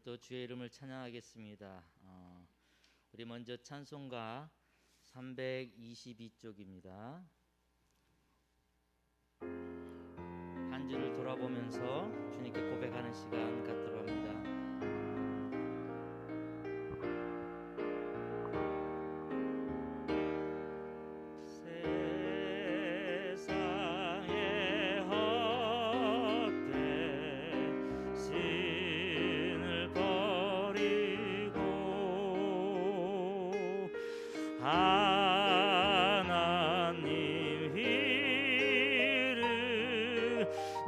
또 주의 이름을 찬양하겠습니다. 우리 먼저 찬송가 322쪽입니다. 한 주를 돌아보면서 주님께 고백하는 시간 갖도록 합니다. 하나님 이름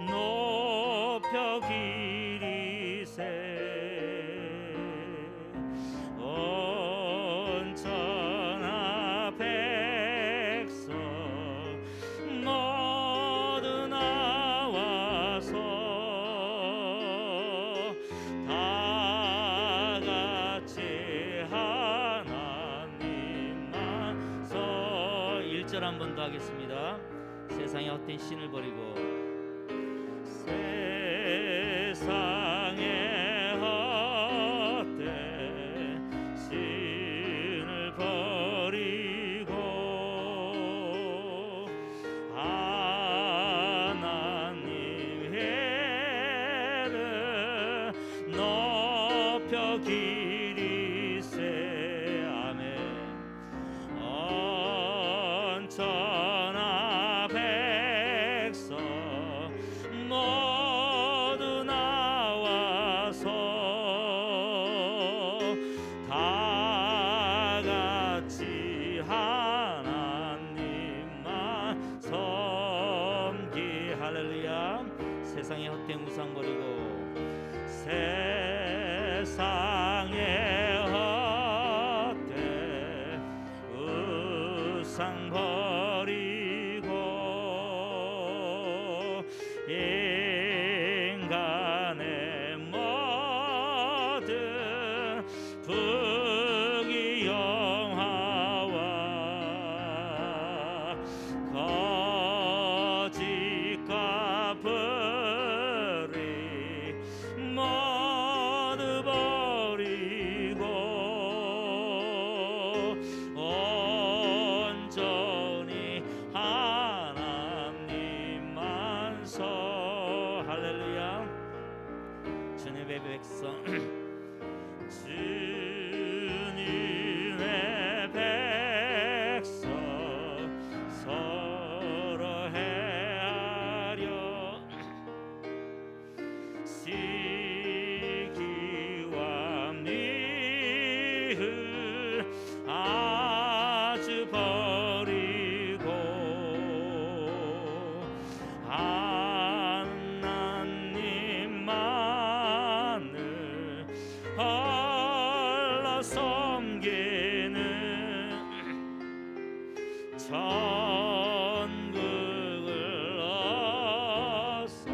높여 기리세 온 천하 백성 모두 나와서 다 같이 하나님만 1절 한 번 더 하겠습니다. 세상의 헛된 신을 버리고 세상의 헛된 신을 버리고 하나님 이름 높여 기리세 아멘. 온 천하 백성 모두 나와서 다 같이 하나님만 섬기 할렐루야. 세상의 헛된 우상 버리고 세상의 헛된 우상 버리고 인간의 모든 부귀영화와 거짓과 불의 모두 버리고 온전히 하나님만 할렐루야. 주님의 백성 주님의 백성 서로 헤아려 시기와 미움 아주 버리고 하나님만을 홀로 섬기는 천국을 얻소.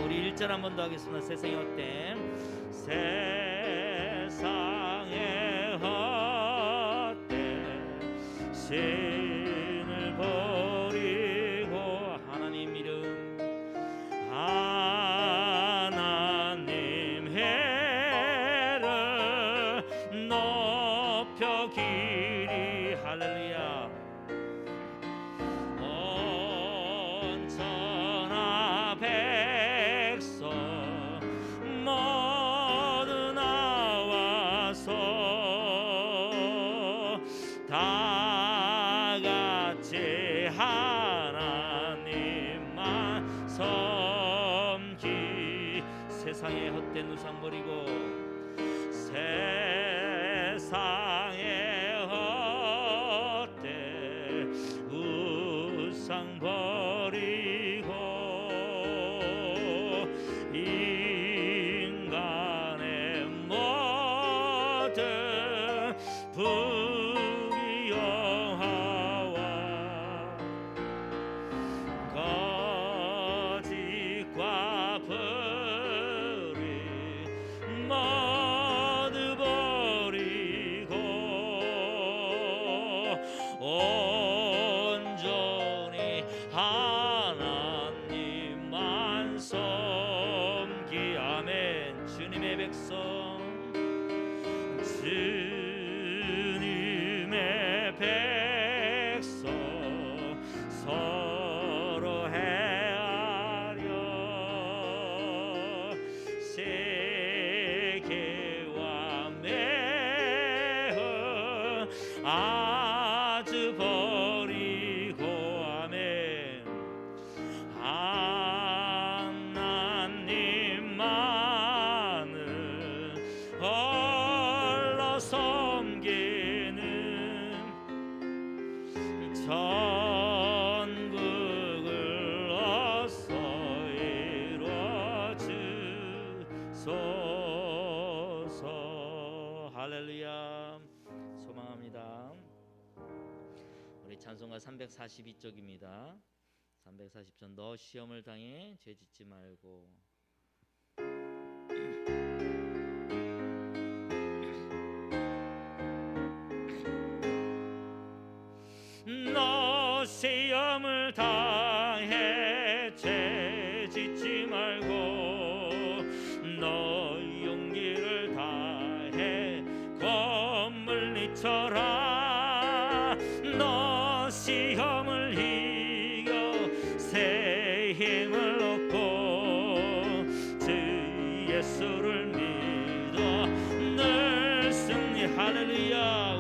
우리 1절 한 번 더 하겠습니다. 세상의 헛된 세상의 헛된 신을 버리고 하나님 이름 하나님 이름 높여 기리 할렐루야. 온 천하 백성 모두 나와서 다 같이 하나님만 섬기 세상의 헛된 우상 버리고 세상의 헛된 우상 버리고 인간의 모든 부귀영화와 거짓과 불의 모두 버리고 온전히 하나님만 섬 주님의 백성 서로 헤아려 세계와 매어 아주 버리고 아멘 하나님만을 홀로 섬기는 천국을 어서 이루어주소서. 할렐루야. 소망합니다. 우리 찬송가 342쪽입니다. 340쪽 너 시험을 당해 죄짓지 말고. 너 시험을 당해 죄짓지 말고 너 용기를 다해 검을 이쳐라 너 시험을 이겨 새 힘을 얻고 주 예수를 믿어 늘 승리. 할렐루야.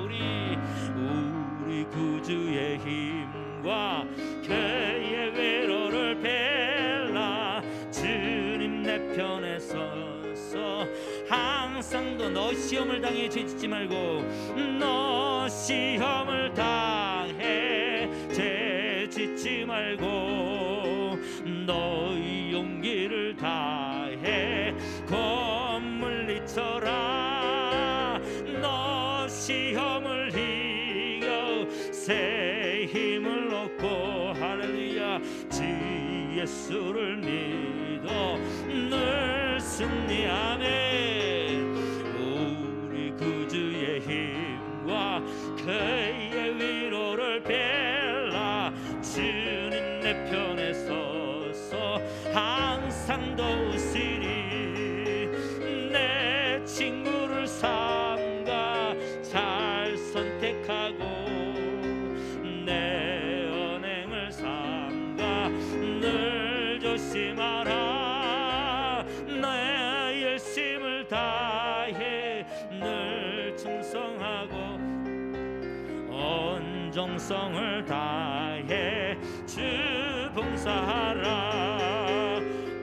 우리 구주의 힘과 그의 위로를 빌라 주님 내 편에 서서 항상도 너 시험을 당해 죄짓지 말고 너 시험을 당해 죄짓지 말고 너의 용기를 다해 검을 이쳐라 너 시험을 이겨 새 힘을 얻고. 할렐루야. 주 예수를 믿어 늘 승리하네. 우리 구주의 힘과 그의 위로를 빌라 주님 내 편에 서서 항상 도우시리 내 친구를 삼가 잘 선택하고 내 언행을 삼가 늘 조심하라 내 열심을 다해 늘 충성하고 온정성을 다해 주 봉사하라.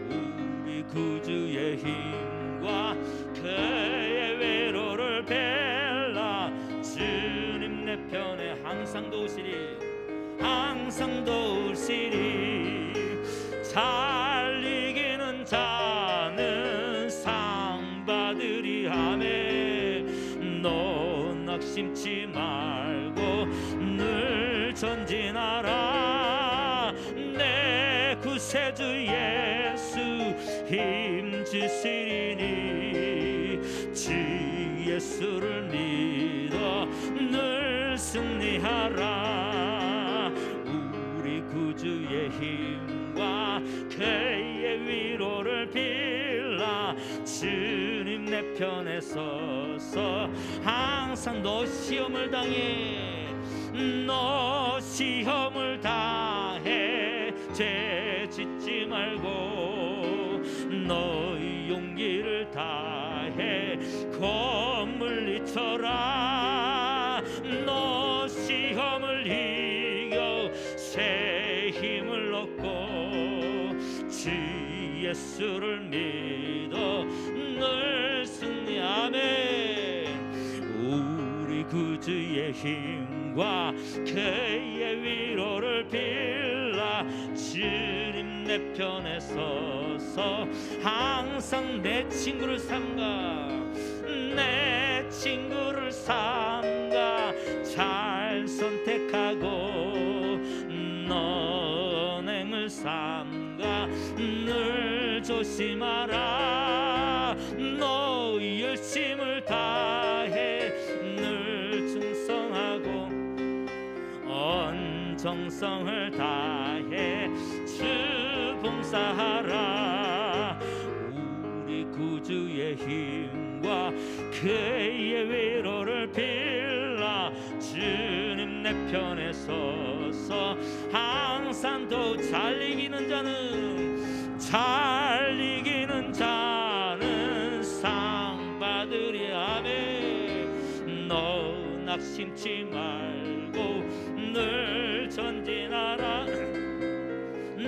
우리 구주의 힘과 그의 위로를 빌라 주님 내 편에 항상 도우시리 항상 도우시리. 잘 이기는 자는 상 받으리. 아멘. 너 낙심치 말고 늘 전진하라. 내 구세주 예수 힘 주시리니 주 예수를 믿어 늘 승리하라. 우리 구주의 힘과 그의 위로를 빌라 주님 내 편에 서서 항상 너 시험을 당해 너 시험을 당해 죄짓지 말고 너의 용기를 다해 검을 이쳐라. 너 시험을 이겨 새 힘을 얻고 주 예수를 믿어 늘 승리하네. 우리 구주의 힘과 그의 위로를 빌라 주님 내 편에 서서 항상 내 친구를 삼가 내 친구를 삼가 잘 선택하고 언행을 삼가 늘 조심하라. 너 열심을 다해 늘 충성하고 온정성을 다해 주 봉사하라. 우리 구주의 힘과 그의 위로 위로를 빌라 주님 내 편에 서서 항상 더욱 잘 이기는 자는 상 받으리. 아멘. 너 낙심치 말고 늘 전진하라.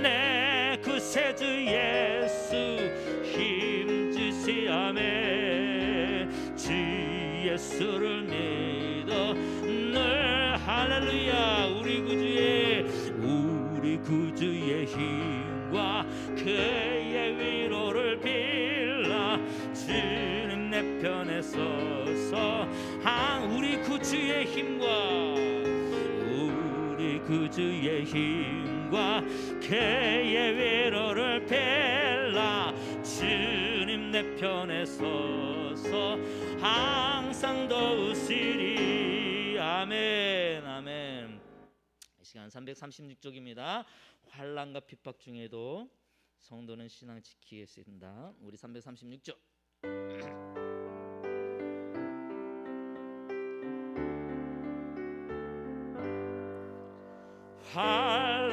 내 구세주 예수 힘주시. 아멘. 주 예수를 믿어 늘 할렐루야. 우리 구주의 힘과 그의 위로를 빌라 주님 내 편에 서서 우리 구주의 힘과 그의 위로를 빌라 주님 내 편에 서서 항상 더우시리. 아멘. 아멘. 이 시간 336쪽입니다. 환난과 핍박 중에도 성도는 신앙 지키겠습니다. 우리 336쪽.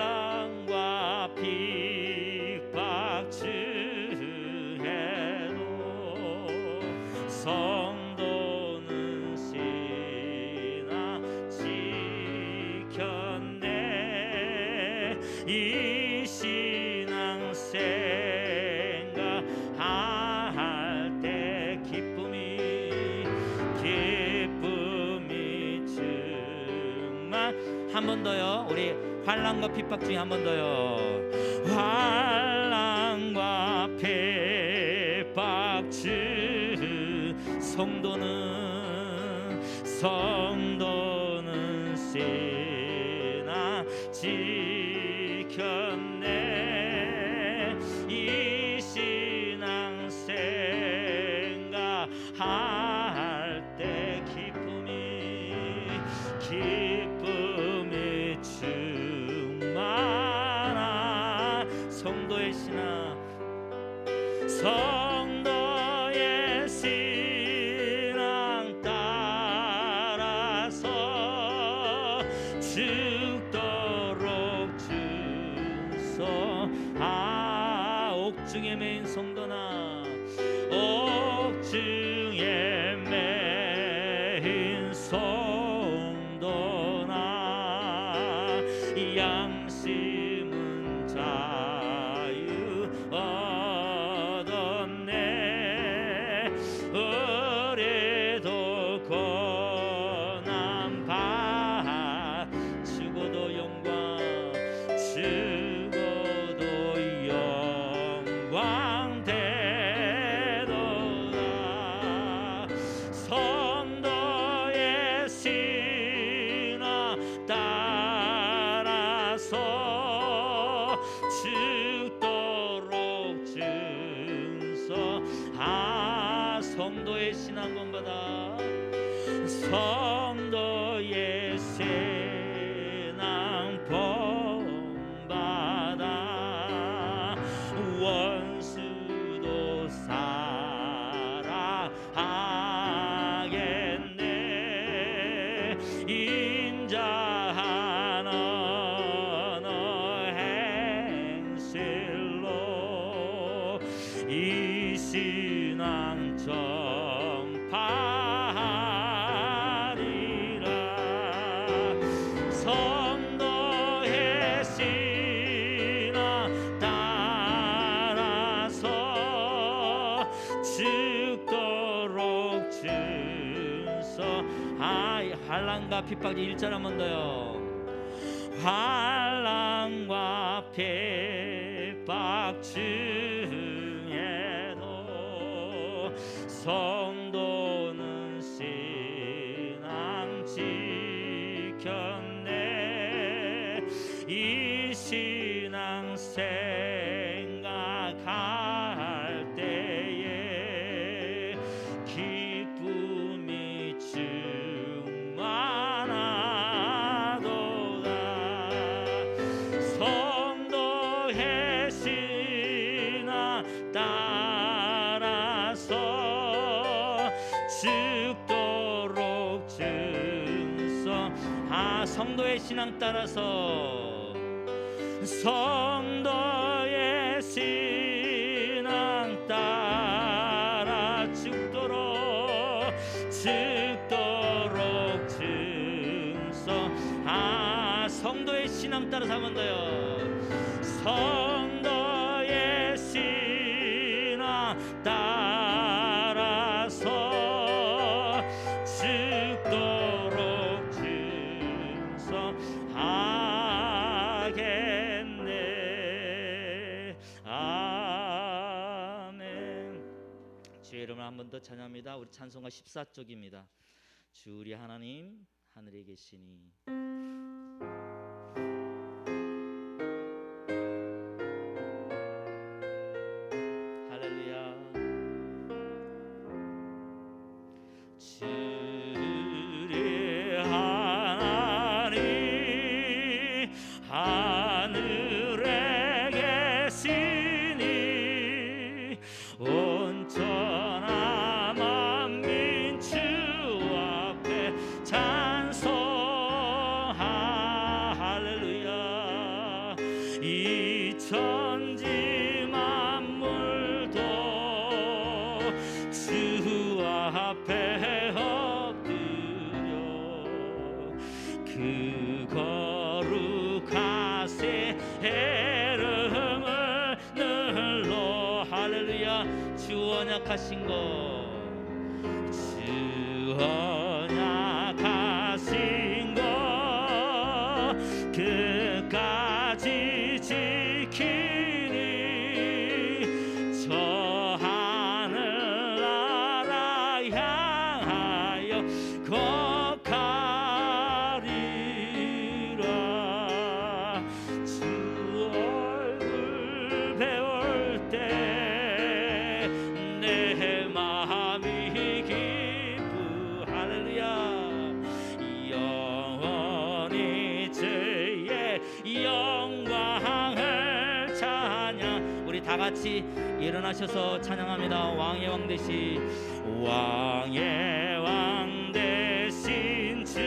환난과 핍박 중에도 성도는 신앙 지켰네. 이 신앙 생각할 때 기쁨이 충만. 한 번 더요. 우리 환난과 핍박 중에 한 번 더요. 환난과 핍박 중 성도는 신앙 지켰네. 이 신앙 생각할 때 기쁨이 충만한 성도의 신앙 따라서 죽도록 주소. 옥중에 매인 성도나 옥중에 매인 성도나 양심은 자유 얻었네. 그래도 고난 받 죽어도 영광 되도다. 성도의 신앙 따라서 죽도록 준서. 성도의 신앙 본받아. 성도의 신앙 본받아. 원수도 사랑하겠네. 인자한 언어 행실로 이 신앙 전파하리라. 성도의 신앙 따라서 죽도록 준서. 환난과 핍박 1절 한 번 더요. 환난과 핍박 중에도 성도는 신앙 지켰네. 이 신앙 생각할 때에 기쁨이 충만하도다. 성도의 신앙 따라서 죽도록 준서. 성도의 신앙 따라서 성도의 신앙 따라 죽도록 증서 성도의 신앙 따라서 한번 더요. 성도의 신앙 따라서 죽도록 증서하겠네. 아멘. 주의 이름을 한 번 더 찬양합니다. 우리 찬송가 14쪽입니다. 주 우리 하나님 하늘에 계시니. 이 천지 만물도 주 앞에 엎드려 그 거룩하세 이름을 늘러 할렐루야. 주 언약하신 것, 주 언약하신 것 끝까지 지키니 저 하늘나라 향하여 거하리라. 주 얼굴 배울 때 내 마음이 기쁘 할렐루야. 영원히 주의 영광을 찬양. 우리 다 같이 일어나셔서 찬양합니다. 왕의 왕 되신 왕의 왕 되신 주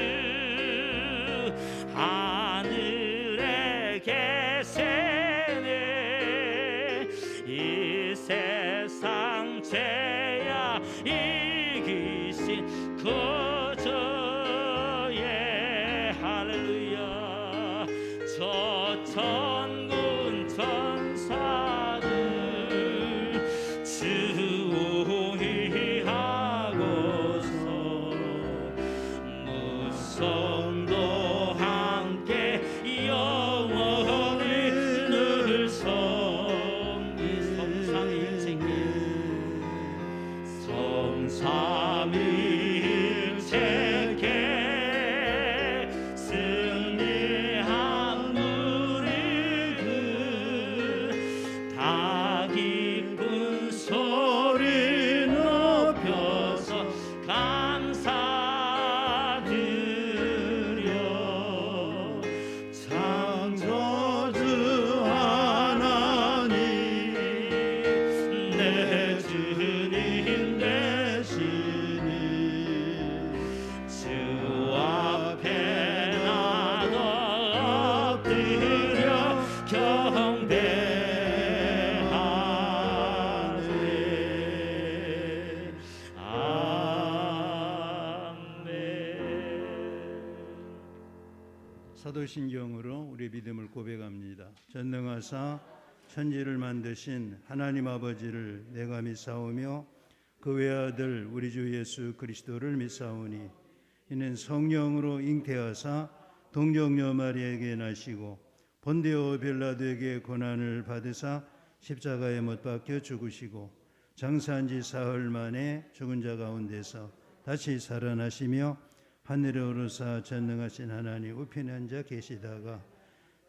하늘에 계시네. 이 세상 죄야 이기신 구주의 할렐루야. 저 천군 천사들 주의하고서 무성도 함께 영원히 늘 성삼위일체께 성삼위일체께 승리한 우리 다 기쁜 소리 높여서 감사드려. 창조주 하나님 내 주님 되시니 주 앞에 나도 엎드려 경배하네. 아멘. 사도신경으로 우리 믿음을 고백합니다. 전능하사 천지를 만드신 하나님 아버지를 내가 믿사오며 그 외아들 우리 주 예수 그리스도를 믿사오니 이는 성령으로 잉태하사 동정녀 마리아에게 나시고 본디오 빌라도에게 고난을 받으사 십자가에 못 박혀 죽으시고 장사한 지 사흘 만에 죽은 자 가운데서 다시 살아나시며 하늘에 오르사 전능하신 하나님 우편에 앉아 계시다가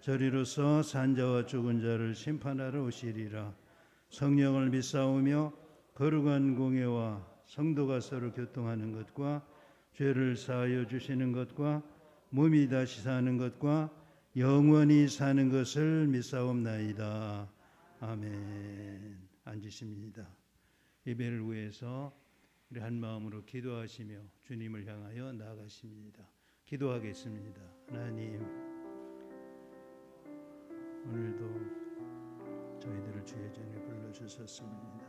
저리로서 산자와 죽은 자를 심판하러 오시리라. 성령을 믿사오며 거룩한 공예와 성도가 서로 교통하는 것과 죄를 사하여 주시는 것과 몸이 다시 사는 것과 영원히 사는 것을 믿사옵나이다. 아멘. 앉으십니다. 예배를 위해서 우리 한 마음으로 기도하시며 주님을 향하여 나아가십니다. 기도하겠습니다. 하나님, 오늘도 저희들을 주의 전에 불러주셨습니다.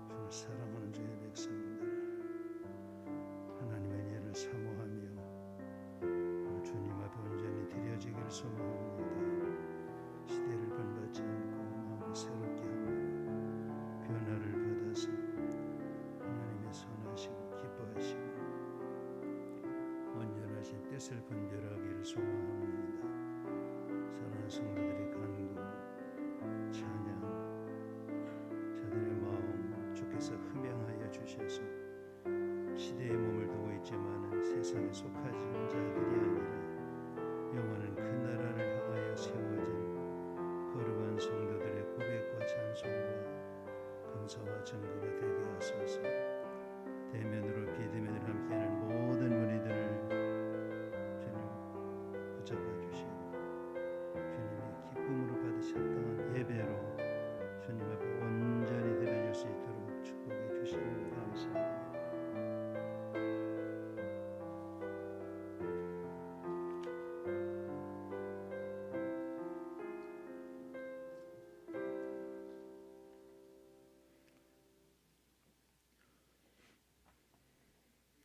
주를 사랑하는 주의 백성들, 하나님의 예를 사모하며 주님 앞에 온전히 드려지기를 소망합니다. 시대를 본받지 않고 마음을 새롭게 하고 변화를 받아서 하나님의 선하시고 기뻐하시고 온전하신 뜻을 분별하기를 소망합니다. 사랑하는 성도들의 간구, 찬양, 저들의 마음 주께서 흠양하여 주셔서 시대에 몸을 두고 있지만은 세상에 속하지 자들이 아니라 영원한 그 나라를 향하여 세워진 거룩한 성도들의 고백과 찬송과 감사와 증거가 되게 하소서. 대면으로 비대면으로 함께하는 모든 무리들을 주님 붙잡아 주시고 주님의 기쁨으로 받으셨던 예배로 주님 앞에 온전히 드려질 수 있도록 축복해 주시니 감사합니다.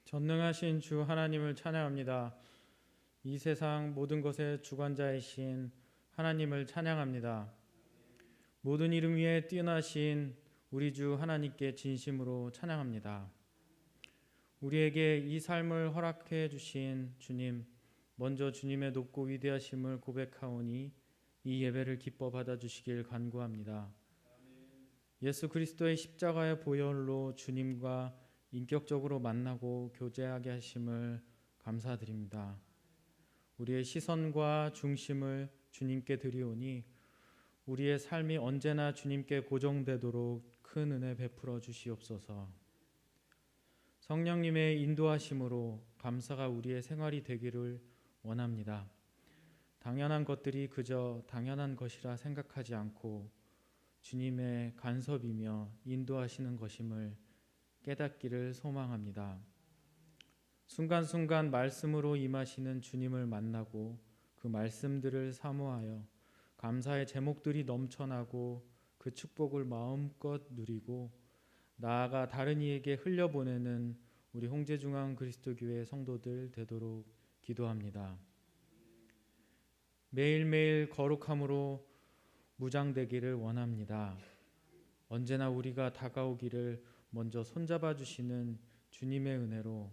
전능하신 주 하나님을 찬양합니다. 이 세상 모든 것의 주관자이신 하나님을 찬양합니다. 모든 이름 위에 뛰어나신 우리 주 하나님께 진심으로 찬양합니다. 우리에게 이 삶을 허락해 주신 주님, 먼저 주님의 높고 위대하심을 고백하오니 이 예배를 기뻐 받아주시길 간구합니다. 예수 그리스도의 십자가의 보혈로 주님과 인격적으로 만나고 교제하게 하심을 감사드립니다. 우리의 시선과 중심을 주님께 드리오니 우리의 삶이 언제나 주님께 고정되도록 큰 은혜 베풀어 주시옵소서. 성령님의 인도하심으로 감사가 우리의 생활이 되기를 원합니다. 당연한 것들이 그저 당연한 것이라 생각하지 않고 주님의 간섭이며 인도하시는 것임을 깨닫기를 소망합니다. 순간순간 말씀으로 임하시는 주님을 만나고 그 말씀들을 사모하여 감사의 제목들이 넘쳐나고 그 축복을 마음껏 누리고 나아가 다른 이에게 흘려보내는 우리 홍제중앙 그리스도교회 성도들 되도록 기도합니다. 매일매일 거룩함으로 무장되기를 원합니다. 언제나 우리가 다가오기를 먼저 손잡아 주시는 주님의 은혜로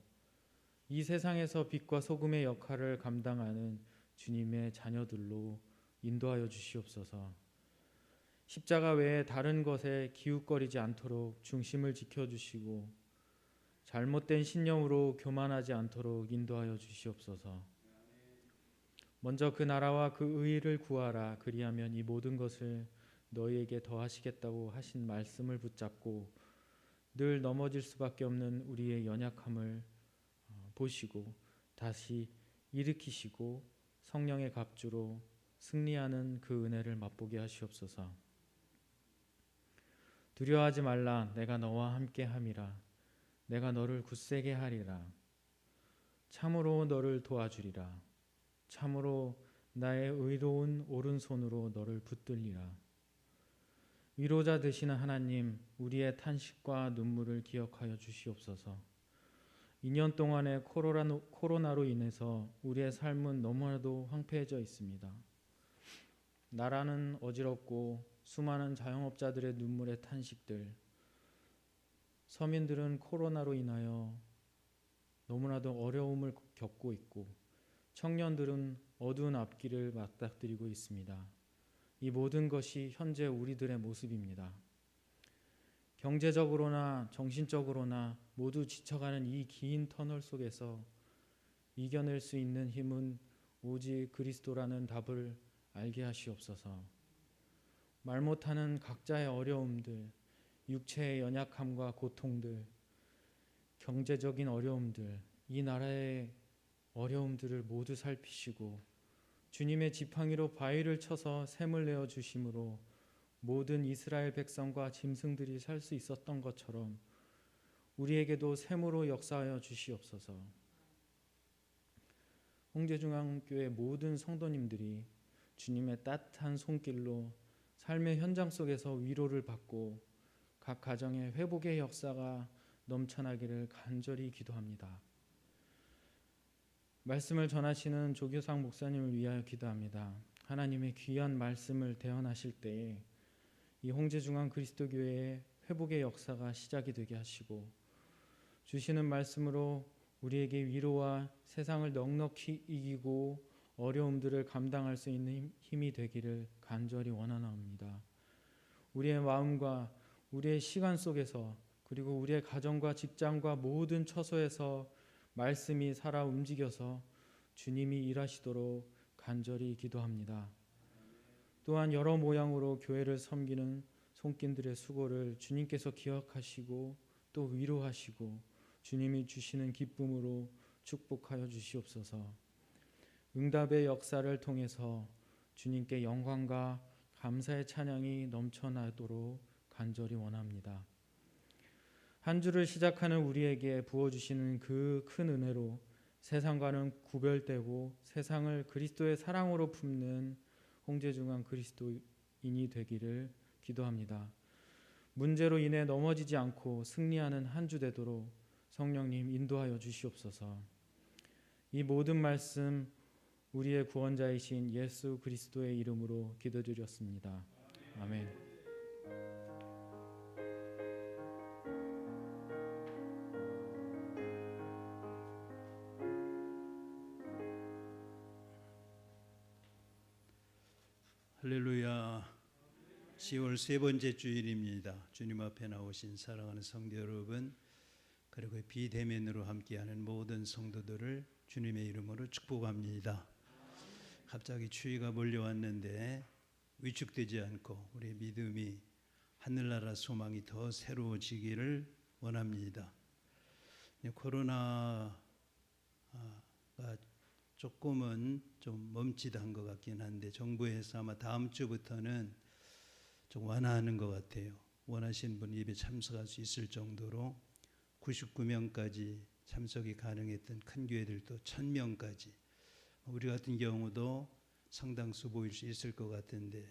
이 세상에서 빛과 소금의 역할을 감당하는 주님의 자녀들로 인도하여 주시옵소서. 십자가 외에 다른 것에 기웃거리지 않도록 중심을 지켜주시고 잘못된 신념으로 교만하지 않도록 인도하여 주시옵소서. 먼저 그 나라와 그 의를 구하라. 그리하면 이 모든 것을 너희에게 더하시겠다고 하신 말씀을 붙잡고 늘 넘어질 수밖에 없는 우리의 연약함을 보시고 다시 일으키시고 성령의 갑주로 승리하는 그 은혜를 맛보게 하시옵소서. 두려워하지 말라. 내가 너와 함께 함이라. 내가 너를 굳세게 하리라. 참으로 너를 도와주리라. 참으로 나의 의로운 오른손으로 너를 붙들리라. 위로자 되시는 하나님, 우리의 탄식과 눈물을 기억하여 주시옵소서. 2년 동안의 코로나로 인해서 우리의 삶은 너무나도 황폐해져 있습니다. 나라는 어지럽고 수많은 자영업자들의 눈물의 탄식들, 서민들은 코로나로 인하여 너무나도 어려움을 겪고 있고 청년들은 어두운 앞길을 맞닥뜨리고 있습니다. 이 모든 것이 현재 우리들의 모습입니다. 경제적으로나 정신적으로나 모두 지쳐가는 이 긴 터널 속에서 이겨낼 수 있는 힘은 오직 그리스도라는 답을 알게 하시옵소서. 말 못하는 각자의 어려움들, 육체의 연약함과 고통들, 경제적인 어려움들, 이 나라의 어려움들을 모두 살피시고 주님의 지팡이로 바위를 쳐서 샘을 내어 주심으로 모든 이스라엘 백성과 짐승들이 살 수 있었던 것처럼 우리에게도 샘으로 역사하여 주시옵소서. 홍제중앙교회 모든 성도님들이 주님의 따뜻한 손길로 삶의 현장 속에서 위로를 받고 각 가정의 회복의 역사가 넘쳐나기를 간절히 기도합니다. 말씀을 전하시는 조교상 목사님을 위하여 기도합니다. 하나님의 귀한 말씀을 대언하실 때에 이 홍제중앙 그리스도교회의 회복의 역사가 시작이 되게 하시고 주시는 말씀으로 우리에게 위로와 세상을 넉넉히 이기고 어려움들을 감당할 수 있는 힘이 되기를 간절히 원하나옵니다. 우리의 마음과 우리의 시간 속에서 그리고 우리의 가정과 직장과 모든 처소에서 말씀이 살아 움직여서 주님이 일하시도록 간절히 기도합니다. 또한 여러 모양으로 교회를 섬기는 손길들의 수고를 주님께서 기억하시고 또 위로하시고 주님이 주시는 기쁨으로 축복하여 주시옵소서. 응답의 역사를 통해서 주님께 영광과 감사의 찬양이 넘쳐나도록 간절히 원합니다. 한 주를 시작하는 우리에게 부어주시는 그 큰 은혜로 세상과는 구별되고 세상을 그리스도의 사랑으로 품는 홍제중앙 그리스도인이 되기를 기도합니다. 문제로 인해 넘어지지 않고 승리하는 한 주 되도록 성령님 인도하여 주시옵소서. 이 모든 말씀 우리의 구원자이신 예수 그리스도의 이름으로 기도드렸습니다. 아멘. 할렐루야. 10월 세 번째 주일입니다. 주님 앞에 나오신 사랑하는 성도 여러분, 그리고 비대면으로 함께하는 모든 성도들을 주님의 이름으로 축복합니다. 갑자기 추위가 몰려왔는데 위축되지 않고 우리의 믿음이 하늘나라 소망이 더 새로워지기를 원합니다. 코로나가 조금은 좀 멈칫한 것 같긴 한데 정부에서 아마 다음 주부터는 좀 완화하는 것 같아요. 원하시는 분 예배 참석할 수 있을 정도로 99명까지 참석이 가능했던 큰 교회들도 1000명까지, 우리 같은 경우도 상당수 모일 수 있을 것 같은데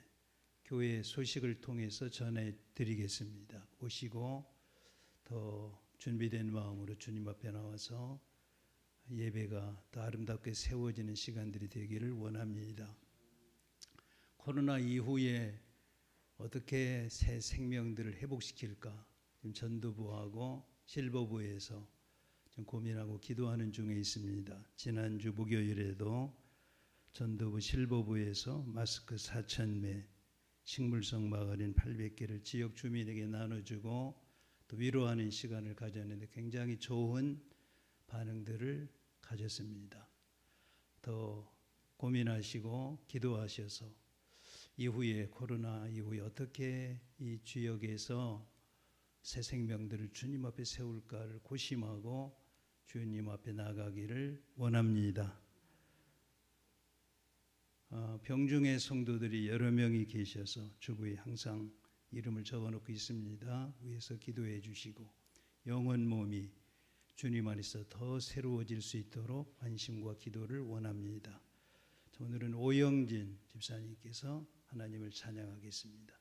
교회 소식을 통해서 전해드리겠습니다. 오시고 더 준비된 마음으로 주님 앞에 나와서 예배가 더 아름답게 세워지는 시간들이 되기를 원합니다. 코로나 이후에 어떻게 새 생명들을 회복시킬까 지금 전도부하고 실버부에서 좀 고민하고 기도하는 중에 있습니다. 지난주 목요일에도 전도부 실버부에서 마스크 4,000매, 식물성 마가린 800개를 지역 주민에게 나눠주고 또 위로하는 시간을 가졌는데 굉장히 좋은 반응들을 가졌습니다. 더 고민하시고 기도하셔서 이후에 코로나 이후에 어떻게 이 지역에서 새 생명들을 주님 앞에 세울까를 고심하고 주님 앞에 나가기를 원합니다. 병중의 성도들이 여러 명이 계셔서 주부에 항상 이름을 적어놓고 있습니다. 위에서 기도해 주시고 영혼 몸이 주님 안에서 더 새로워질 수 있도록 관심과 기도를 원합니다. 오늘은 오영진 집사님께서 하나님을 찬양하겠습니다.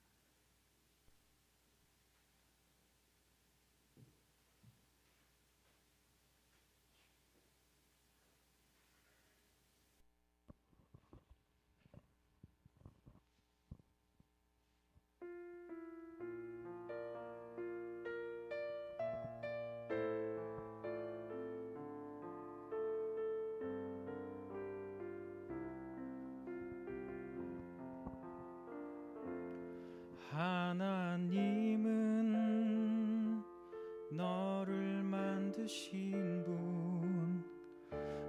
하나님은 너를 만드신 분,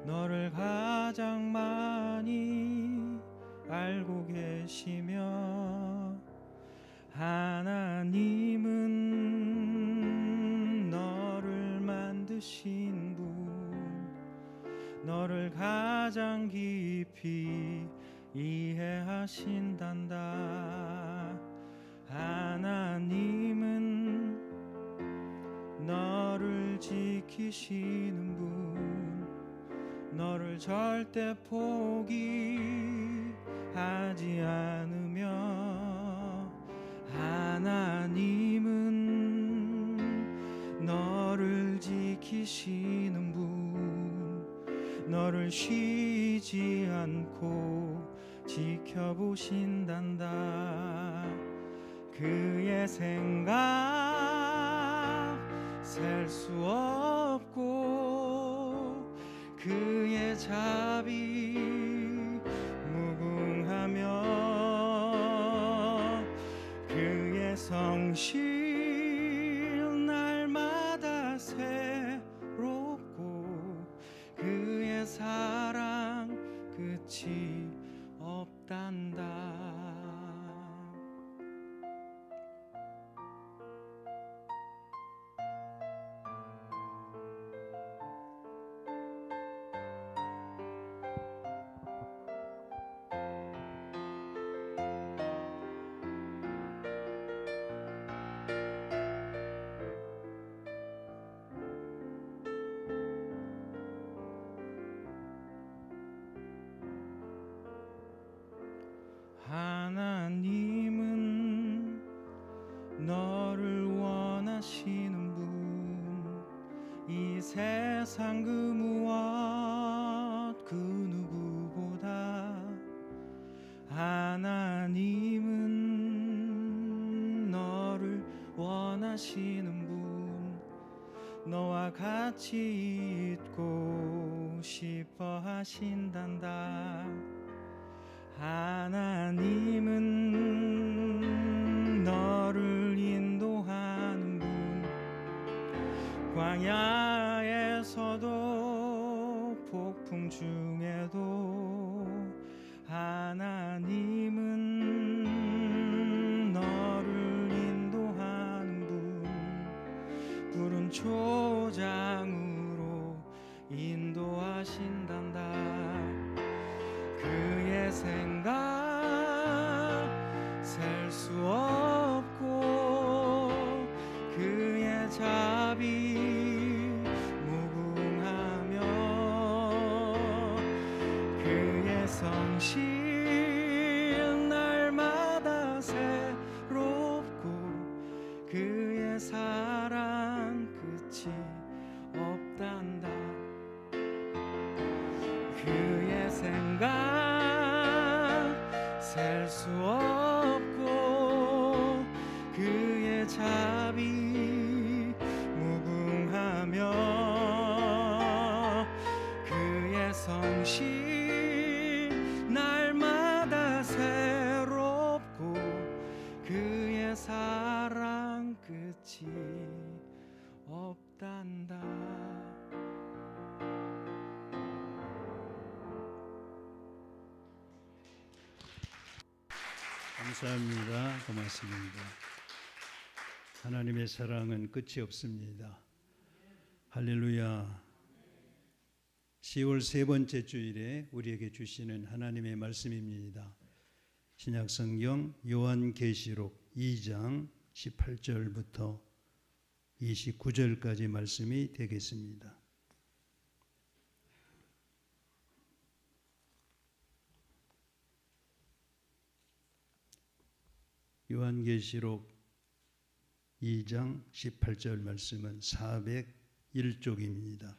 너를 가장 많이 알고 계시며, 하나님은 너를 만드신 분, 너를 가장 깊이 이해하신단다. 하나님은 너를 지키시는 분, 너를 나를 절대 포기하지 않으며 하나님은 너를 지키시는 분, 너를 쉬지 않고 지켜보신단다. 그의 생각 셀 수 없고 그의 자비 무궁하며 그의 성실 날마다 새롭고 그의 사랑 끝이 없단다. 하나님은 너를 원하시는 분, 이 세상 그 무엇 그 누구보다 하나님은 너를 원하시는 분, 너와 같이 있고 싶어 하신단다. 하나님은 너를 인도하는 분, 광야에서도 폭풍 중에도 하나님은 너를 인도하는 분, 푸른 초장으로 인도하신단다. 그의 생각 셀 수 없고 그의 자비 무궁하며 그의 성실 날마다 새롭고 그의 사랑 끝이 없단다. 그의 생각 셀 수 없고 그의 자비 무궁하며 그의 성실 날마다 새롭고 그의 사랑 끝이 없단다. 감사합니다. 고맙습니다. 하나님의 사랑은 끝이 없습니다. 할렐루야. 10월 세 번째 주일에 우리에게 주시는 하나님의 말씀입니다. 신약성경 요한계시록 2장 18절부터 29절까지 말씀이 되겠습니다. 요한계시록 2장 18절 말씀은 401쪽입니다.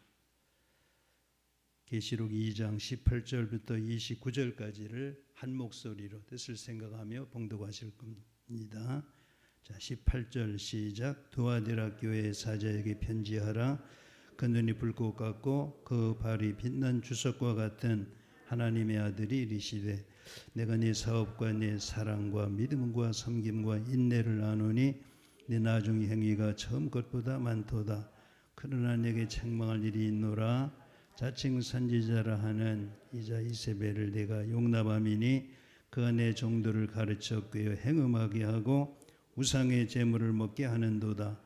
계시록 2장 18절부터 29절까지를 한 목소리로 뜻을 생각하며 봉독하실 겁니다. 자, 18절 시작. 두아디라 교회의 사자에게 편지하라. 그 눈이 불꽃 같고 그 발이 빛난 주석과 같은 하나님의 아들이 이르시되 내가 네 사업과 네 사랑과 믿음과 섬김과 인내를 아노니 네 나중 행위가 처음 것보다 많도다. 그러나 내게 책망할 일이 있노라. 자칭 선지자라 하는 이자 이세벨을 내가 용납함이니 그가 내 종들을 가르쳐 꾀어 행음하게 하고 우상의 제물을 먹게 하는도다.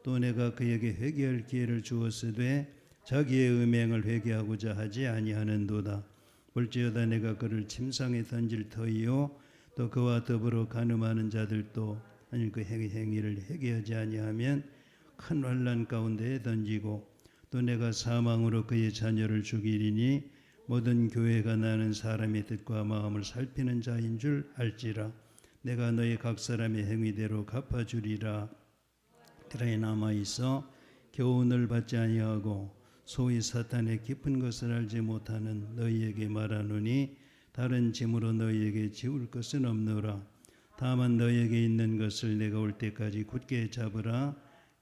또 내가 그에게 회개할 기회를 주었으되 자기의 음행을 회개하고자 하지 아니하는도다. 볼지어다 내가 그를 침상에 던질 터이요 또 그와 더불어 간음하는 자들도 아니 그 행위를 회개하지 아니하면 큰 환난 가운데에 던지고 또 내가 사망으로 그의 자녀를 죽이리니 모든 교회가 나는 사람의 뜻과 마음을 살피는 자인 줄 알지라. 내가 너희 각 사람의 행위대로 갚아주리라. 들에 남아있어 교훈을 받지 아니하고 소위 사탄의 깊은 것을 알지 못하는 너희에게 말하노니 다른 짐으로 너희에게 지울 것은 없노라. 다만 너희에게 있는 것을 내가 올 때까지 굳게 잡으라.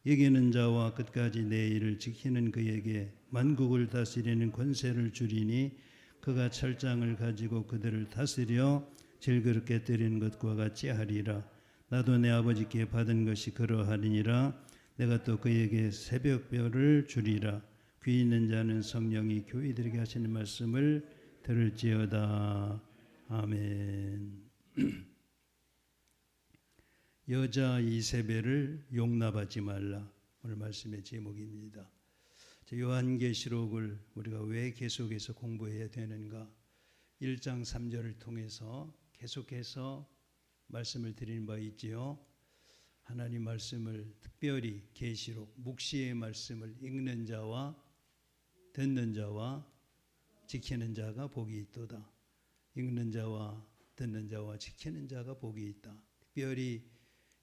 이기는 자와 끝까지 내 일을 지키는 그에게 만국을 다스리는 권세를 주리니 그가 철장을 가지고 그들을 다스려 질그럽게 때리는 것과 같이 하리라. 나도 내 아버지께 받은 것이 그러하리니라. 내가 또 그에게 새벽별을 주리라. 귀 있는 자는 성령이 교회들에게 하시는 말씀을 들을지어다. 아멘. 여자 이세벨을 용납하지 말라. 오늘 말씀의 제목입니다. 요한계시록을 우리가 왜 계속해서 공부해야 되는가? 1장 3절을 통해서 계속해서 말씀을 드리는 바 있지요. 하나님 말씀을 특별히 계시록 묵시의 말씀을 읽는 자와 듣는 자와 지키는 자가 복이 있도다. 읽는 자와 듣는 자와 지키는 자가 복이 있다. 특별히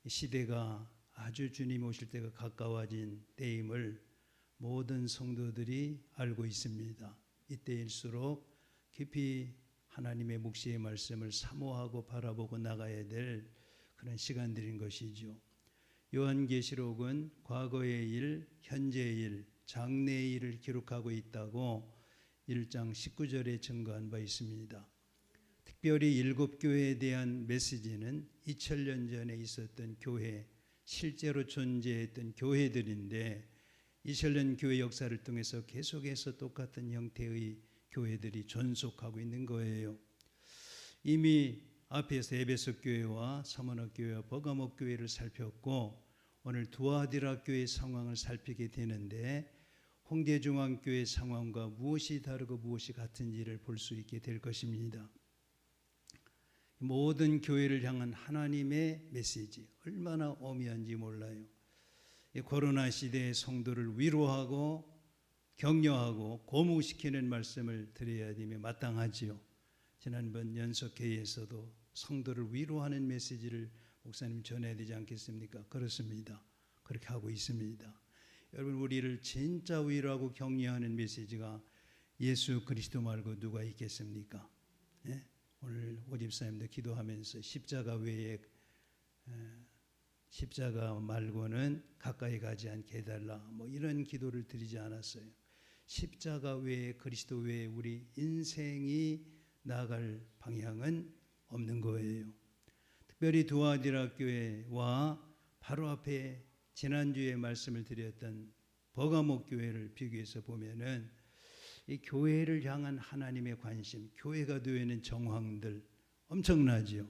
시대가 아주 주님 오실 때가 가까워진 때임을 모든 성도들이 알고 있습니다. 이때일수록 깊이 하나님의 묵시의 말씀을 사모하고 바라보고 나가야 될 그런 시간들인 것이죠. 요한계시록은 과거의 일, 현재의 일, 장래의 일을 기록하고 있다고 1장 19절에 증거한 바 있습니다. 특별히 일곱 교회에 대한 메시지는 2000년 전에 있었던 교회, 실제로 존재했던 교회들인데 2000년 교회 역사를 통해서 계속해서 똑같은 형태의 교회들이 존속하고 있는 거예요. 이미 앞에서 에베소 교회와 서머너 교회와 버가모 교회를 살폈고 오늘 두아디라 교회 상황을 살피게 되는데 홍대중앙교회 상황과 무엇이 다르고 무엇이 같은지를 볼 수 있게 될 것입니다. 모든 교회를 향한 하나님의 메시지 얼마나 오묘한지 몰라요. 코로나 시대의 성도를 위로하고 격려하고 고무시키는 말씀을 드려야 되며 마땅하지요. 지난번 연석회의에서도 성도를 위로하는 메시지를 목사님 전해야 되지 않겠습니까? 그렇습니다. 그렇게 하고 있습니다. 여러분, 우리를 진짜 위로하고 격려하는 메시지가 예수 그리스도 말고 누가 있겠습니까? 예? 오늘 오집사님도 기도하면서 십자가 외에 십자가 말고는 가까이 가지 않게 해달라 뭐 이런 기도를 드리지 않았어요. 십자가 외에 그리스도 외에 우리 인생이 나아갈 방향은 없는 거예요. 특별히 두아디라 교회와 바로 앞에 지난주에 말씀을 드렸던 버가모 교회를 비교해서 보면은 이 교회를 향한 하나님의 관심, 교회가 되는 정황들 엄청나지요.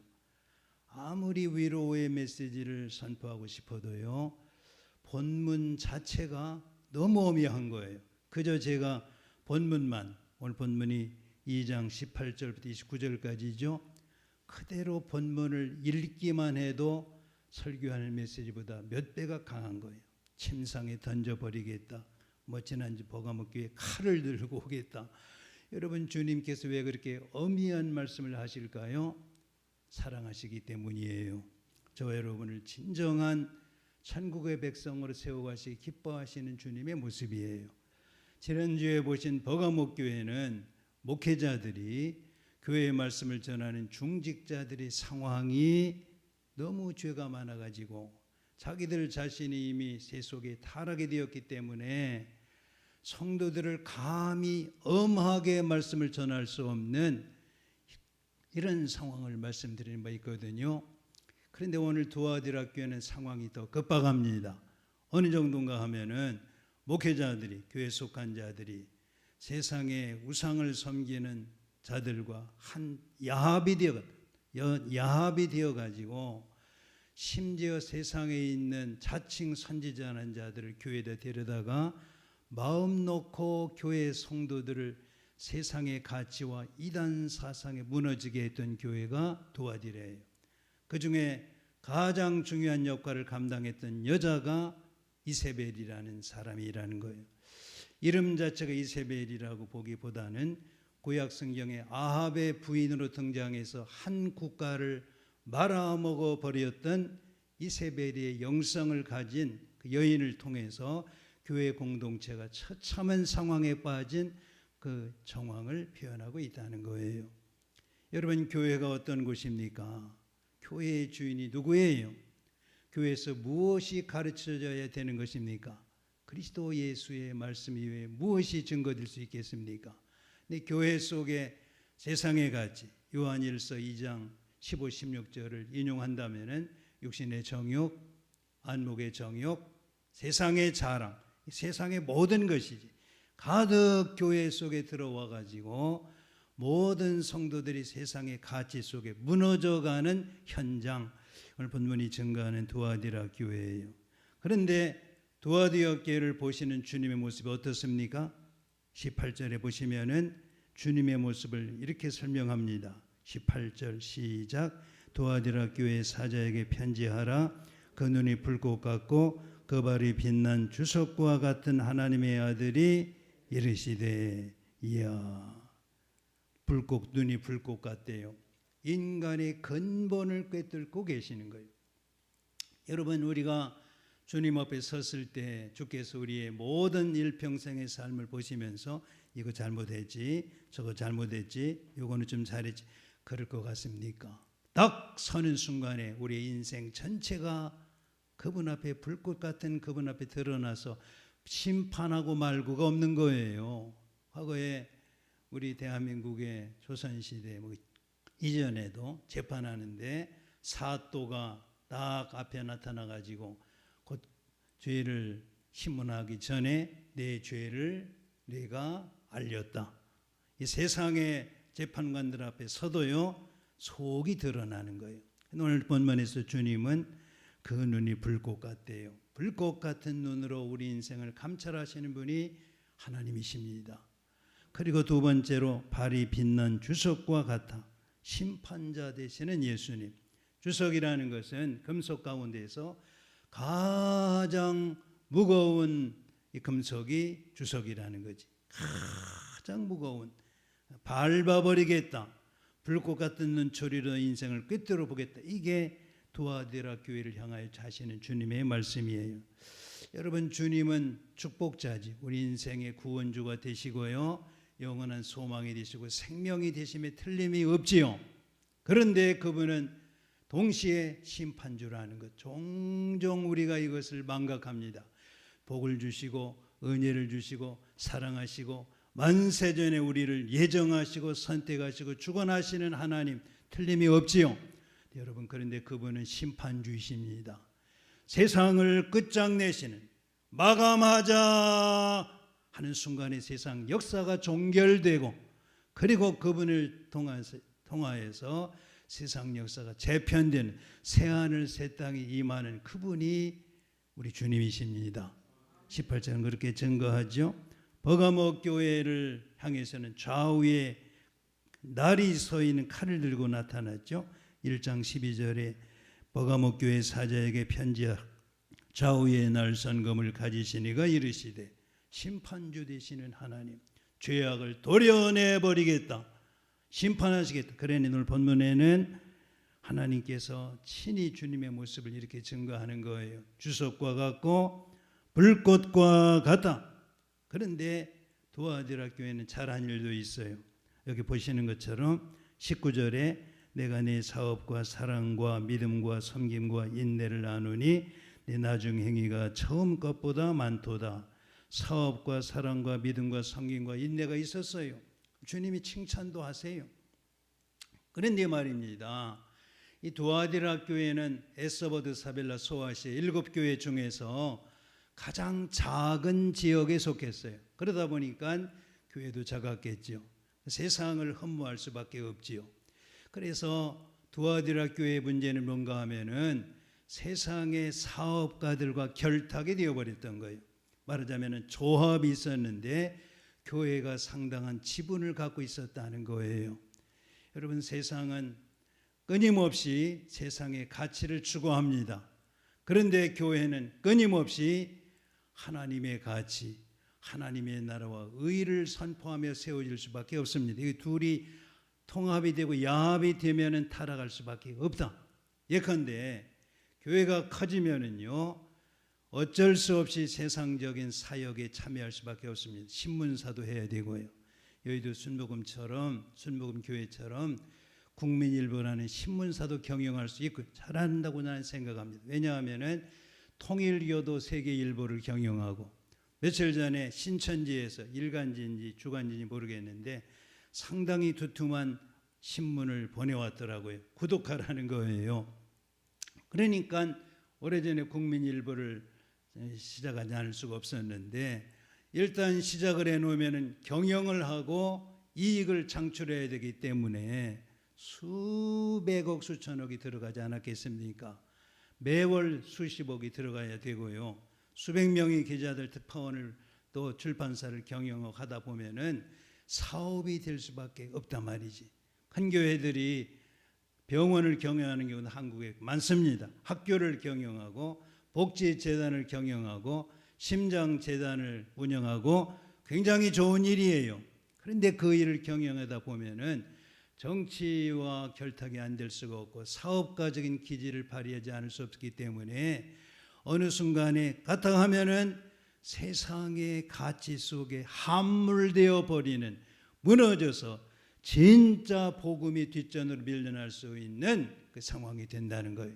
아무리 위로의 메시지를 선포하고 싶어도요, 본문 자체가 너무 오묘한 거예요. 그저 제가 본문만, 오늘 본문이 2장 18절부터 29절까지죠. 그대로 본문을 읽기만 해도 설교하는 메시지보다 몇 배가 강한 거예요. 침상에 던져버리겠다. 지난주 버가모 교회 칼을 들고 오겠다. 여러분, 주님께서 왜 그렇게 어미한 말씀을 하실까요? 사랑하시기 때문이에요. 저 여러분을 진정한 천국의 백성으로 세워가시기 기뻐하시는 주님의 모습이에요. 지난주에 보신 버가모 교회는 목회자들이 교회의 말씀을 전하는 중직자들의 상황이 너무 죄가 많아가지고 자기들 자신이 이미 세 속에 타락이 되었기 때문에 성도들을 감히 엄하게 말씀을 전할 수 없는 이런 상황을 말씀드리는 바 있거든요. 그런데 오늘 두아디라 교회는 상황이 더 급박합니다. 어느 정도인가 하면은 목회자들이, 교회에 속한 자들이 세상에 우상을 섬기는 자들과 한 야합이 되어가지고 심지어 세상에 있는 자칭 선지자라는 자들을 교회에다 데려다가 마음 놓고 교회 성도들을 세상의 가치와 이단 사상에 무너지게 했던 교회가 두아디라예요. 그 중에 가장 중요한 역할을 감당했던 여자가 이세벨이라는 사람이라는 거예요. 이름 자체가 이세벨이라고 보기보다는 구약 성경에 아합의 부인으로 등장해서 한 국가를 말아먹어 버렸던 이세벨의 영성을 가진 그 여인을 통해서 교회 공동체가 처참한 상황에 빠진 그 정황을 표현하고 있다는 거예요. 여러분, 교회가 어떤 곳입니까? 교회의 주인이 누구예요? 교회에서 무엇이 가르쳐져야 되는 것입니까? 그리스도 예수의 말씀 이외에 무엇이 증거될 수 있겠습니까? 근데 교회 속에 세상의 가치, 요한일서 2장 15, 16절을 인용한다면은 육신의 정욕, 안목의 정욕, 세상의 자랑, 세상의 모든 것이지 가득 교회 속에 들어와 가지고 모든 성도들이 세상의 가치 속에 무너져가는 현장을 본문이 증거하는 두아디라 교회예요. 그런데 두아디라 교회를 보시는 주님의 모습이 어떻습니까? 18절에 보시면은 주님의 모습을 이렇게 설명합니다. 18절 시작. 두아디라 교회 사자에게 편지하라. 그 눈이 불꽃 같고 그 발이 빛난 주석과 같은 하나님의 아들이 이르시되, 이야, 눈이 불꽃 같대요. 인간의 근본을 꿰뚫고 계시는 거예요. 여러분, 우리가 주님 앞에 섰을 때 주께서 우리의 모든 일평생의 삶을 보시면서 이거 잘못했지, 저거 잘못했지, 요거는 좀 잘했지, 그럴 것 같습니까? 딱 서는 순간에 우리의 인생 전체가 그분 앞에 불꽃 같은 그분 앞에 드러나서 심판하고 말고가 없는 거예요. 과거에 우리 대한민국의 조선시대 이전에도 재판하는데 사또가 딱 앞에 나타나가지고 곧 죄를 신문하기 전에 내 죄를 내가 알렸다. 이 세상의 재판관들 앞에 서도요 속이 드러나는 거예요. 오늘 본문에서 주님은 그 눈이 불꽃 같대요. 불꽃 같은 눈으로 우리 인생을 감찰하시는 분이 하나님이십니다. 그리고 두 번째로 발이 빛난 주석과 같아 심판자 되시는 예수님. 주석이라는 것은 금속 가운데서 가장 무거운 이 금속이 주석이라는 거지. 가장 무거운, 밟아버리겠다, 불꽃 같은 눈초리로 인생을 꿰뚫어 보겠다. 이게 두아디라 교회를 향하여 하시는 주님의 말씀이에요. 여러분, 주님은 축복자지. 우리 인생의 구원주가 되시고요, 영원한 소망이 되시고 생명이 되심에 틀림이 없지요. 그런데 그분은 동시에 심판주라는 것, 종종 우리가 이것을 망각합니다. 복을 주시고 은혜를 주시고 사랑하시고 만세전에 우리를 예정하시고 선택하시고 주관하시는 하나님, 틀림이 없지요. 여러분, 그런데 그분은 심판주이십니다. 세상을 끝장내시는, 마감하자 하는 순간에 세상 역사가 종결되고, 그리고 그분을 통하여서 세상 역사가 재편되는, 새하늘 새 땅이 임하는 그분이 우리 주님이십니다. 18절은 그렇게 증거하죠. 버가모 교회를 향해서는 좌우에 날이 서 있는 칼을 들고 나타났죠. 1장 12절에 버가모 교회 사자에게 편지하라. 좌우에 날선 검을 가지시니가 이르시되, 심판주 되시는 하나님, 죄악을 도려내버리겠다, 심판하시겠다. 그러니 오늘 본문에는 하나님께서 친히 주님의 모습을 이렇게 증거하는 거예요. 주석과 같고 불꽃과 같다. 그런데 두아디라 교회는 잘한 일도 있어요. 여기 보시는 것처럼 19절에 내가 네 사업과 사랑과 믿음과 섬김과 인내를 나누니 네 나중 행위가 처음 것보다 많도다. 사업과 사랑과 믿음과 섬김과 인내가 있었어요. 주님이 칭찬도 하세요. 그런데 말입니다, 이 두아디라 교회는 에서버드 사벨라 소아시아 7교회 중에서 가장 작은 지역에 속했어요. 그러다 보니까 교회도 작았겠죠. 세상을 흠모할 수밖에 없지요. 그래서 두아디라 교회의 문제는 뭔가 하면은 세상의 사업가들과 결탁이 되어버렸던 거예요. 말하자면 조합이 있었는데 교회가 상당한 지분을 갖고 있었다는 거예요. 여러분, 세상은 끊임없이 세상의 가치를 추구합니다. 그런데 교회는 끊임없이 하나님의 가치, 하나님의 나라와 의를 선포하며 세워질 수밖에 없습니다. 이 둘이 통합이 되고 야합이 되면은 타락할 수밖에 없다. 예컨대 교회가 커지면은요 어쩔 수 없이 세상적인 사역에 참여할 수밖에 없습니다. 신문사도 해야 되고요. 여의도 순복음 교회처럼 국민일보라는 신문사도 경영할 수 있고 잘한다고 나는 생각합니다. 왜냐하면은 통일교도 세계일보를 경영하고 며칠 전에 신천지에서 일간지인지 주간지인지 모르겠는데 상당히 두툼한 신문을 보내왔더라고요. 구독하라는 거예요. 그러니까 오래전에 국민일보를 시작하지 않을 수가 없었는데 일단 시작을 해놓으면 경영을 하고 이익을 창출해야 되기 때문에 수백억 수천억이 들어가지 않았겠습니까? 매월 수십억이 들어가야 되고요. 수백 명의 기자들 특파원을 또 출판사를 경영하고 하다 보면은 사업이 될 수밖에 없단 말이지. 큰 교회들이 병원을 경영하는 경우는 한국에 많습니다. 학교를 경영하고 복지재단을 경영하고 심장재단을 운영하고 굉장히 좋은 일이에요. 그런데 그 일을 경영하다 보면은 정치와 결탁이 안 될 수가 없고 사업가적인 기질을 발휘하지 않을 수 없기 때문에 어느 순간에 갔다 하면은 세상의 가치 속에 함몰되어 버리는 무너져서 진짜 복음이 뒷전으로 밀려날 수 있는 그 상황이 된다는 거예요.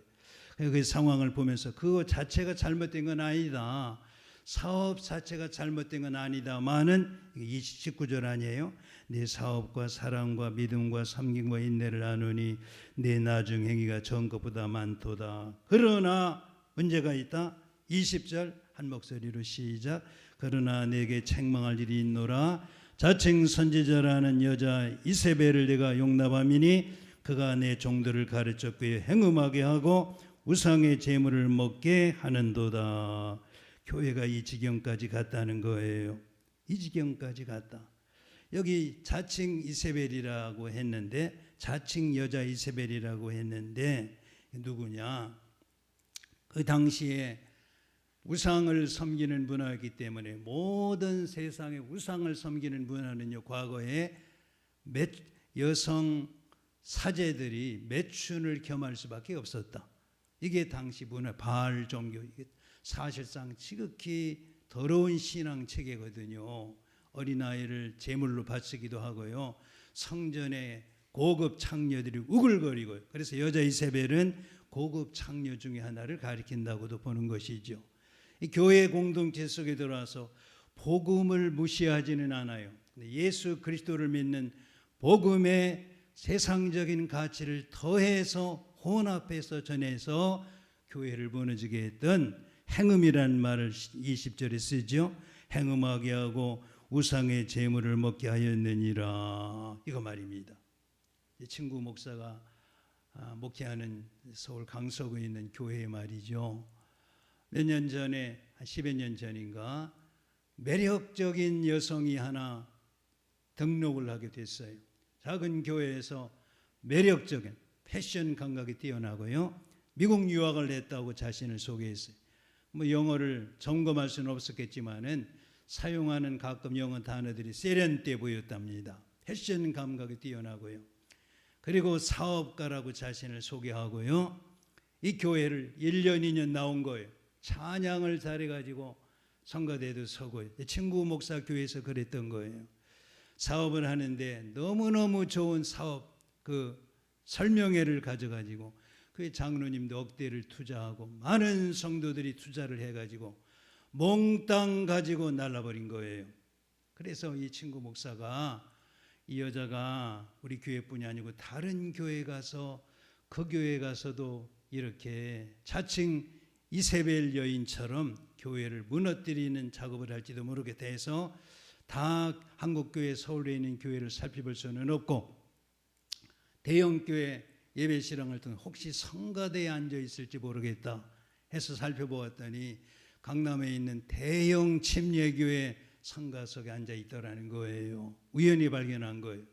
그 상황을 보면서 그거 자체가 잘못된 건 아니다. 사업 자체가 잘못된 건 아니다마는 19절 아니에요? 내 사업과 사랑과 믿음과 섬김과 인내를 나누니 내 나중 행위가 전 것보다 많도다. 그러나 문제가 있다. 20절 한 목소리로 시작. 그러나 내게 책망할 일이 있노라. 자칭 선지자라는 여자 이세벨을 내가 용납함이니 그가 내 종들을 가르쳐 그에 행음하게 하고 우상의 제물을 먹게 하는도다. 교회가 이 지경까지 갔다는 거예요. 이 지경까지 갔다. 여기 자칭 이세벨이라고 했는데 자칭 여자 이세벨이라고 했는데 누구냐? 그 당시에 우상을 섬기는 문화이기 때문에 모든 세상의 우상을 섬기는 문화는요 과거에 여성 사제들이 매춘을 겸할 수밖에 없었다. 이게 당시 문화 바알 종교. 이게 사실상 지극히 더러운 신앙 체계거든요. 어린아이를 제물로 바치기도 하고요. 성전에 고급 창녀들이 우글거리고요. 그래서 여자 이세벨은 고급 창녀 중에 하나를 가리킨다고도 보는 것이죠. 이 교회 공동체 속에 들어와서 복음을 무시하지는 않아요. 예수 그리스도를 믿는 복음의 세상적인 가치를 더해서 혼합해서 전해서 교회를 무너지게 했던 행음이라는 말을 20절에 쓰죠. 행음하게 하고 우상의 제물을 먹게 하였느니라. 이거 말입니다. 친구 목사가 목회하는 서울 강서구에 있는 교회의 말이죠. 몇 년 전에 한 10여 년 전인가 매력적인 여성이 하나 등록을 하게 됐어요. 작은 교회에서 매력적인 패션 감각이 뛰어나고요. 미국 유학을 했다고 자신을 소개했어요. 뭐 영어를 점검할 수는 없었겠지만은 사용하는 가끔 영어 단어들이 세련돼 보였답니다. 패션 감각이 뛰어나고요. 그리고 사업가라고 자신을 소개하고요. 이 교회를 1년 2년 나온 거예요. 찬양을 잘해가지고 성가대도 서고 친구 목사 교회에서 그랬던 거예요. 사업을 하는데 너무너무 좋은 사업 그 설명회를 가져가지고 그 장로님도 억대를 투자하고 많은 성도들이 투자를 해가지고 몽땅 가지고 날라버린 거예요. 그래서 이 친구 목사가 이 여자가 우리 교회뿐이 아니고 다른 교회 가서 그 교회 가서도 이렇게 자칭 이세벨 여인처럼 교회를 무너뜨리는 작업을 할지도 모르겠다 해서 다 한국교회 서울에 있는 교회를 살펴볼 수는 없고 대형교회 예배실랑을 통해 혹시 성가대에 앉아있을지 모르겠다 해서 살펴보았더니 강남에 있는 대형 침례교회 성가석에 앉아있더라는 거예요. 우연히 발견한 거예요.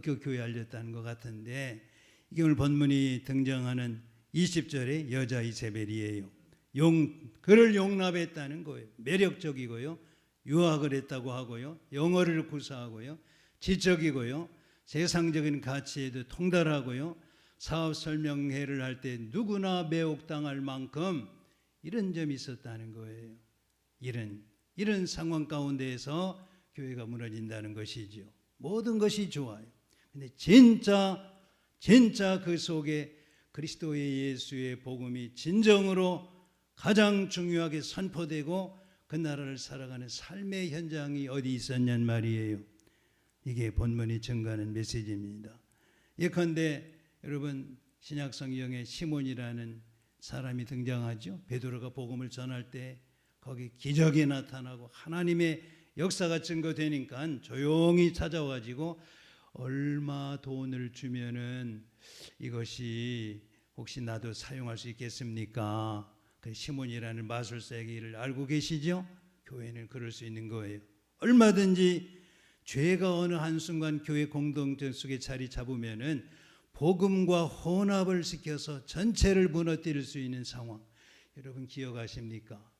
그 교회 알렸다는 것 같은데 이게 오늘 본문이 등장하는 20절의 여자 이세벨이에요. 그를 용납했다는 거예요. 매력적이고요. 유학을 했다고 하고요. 영어를 구사하고요. 지적이고요. 세상적인 가치에도 통달하고요. 사업 설명회를 할 때 누구나 매혹당할 만큼 이런 점이 있었다는 거예요. 이런 상황 가운데에서 교회가 무너진다는 것이죠. 모든 것이 좋아요. 근데 진짜 그 속에 그리스도의 예수의 복음이 진정으로 가장 중요하게 선포되고 그 나라를 살아가는 삶의 현장이 어디 있었냔 말이에요. 이게 본문이 증거하는 메시지입니다. 예컨대 여러분 신약 성경에 시몬이라는 사람이 등장하죠. 베드로가 복음을 전할 때 거기 기적이 나타나고 하나님의 역사가 증거되니까 조용히 찾아와가지고 얼마 돈을 주면은 이것이 혹시 나도 사용할 수 있겠습니까? 그 시몬이라는 마술사이기를 알고 계시죠? 교회는 그럴 수 있는 거예요. 얼마든지 죄가 어느 한순간 교회 공동체 속에 자리 잡으면은 복음과 혼합을 시켜서 전체를 무너뜨릴 수 있는 상황. 여러분 기억하십니까?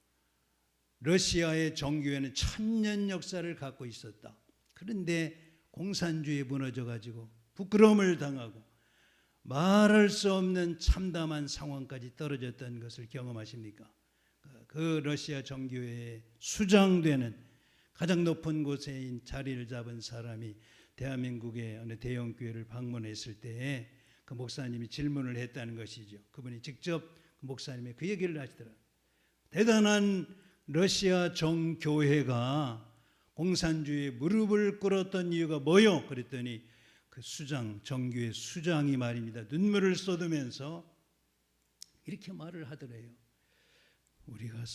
러시아의 종교회는 1000년 역사를 갖고 있었다. 그런데 공산주의에 무너져가지고 부끄러움을 당하고 말할 수 없는 참담한 상황까지 떨어졌던 것을 경험하십니까? 그 러시아 종교회에 수장되는 가장 높은 곳에 자리를 잡은 사람이 대한민국의 어느 대형 교회를 방문했을 때에 그 목사님이 질문을 했다는 것이죠. 그분이 직접 그 목사님의 그 얘기를 하시더라고요. 대단한 러시아 정교회가 공산주의에 무릎을 꿇었던 이유가 뭐요? 그랬더니 그 정교회 수장이 말입니다. 눈물을 쏟으면서 이렇게 말을 하더래요. 우리가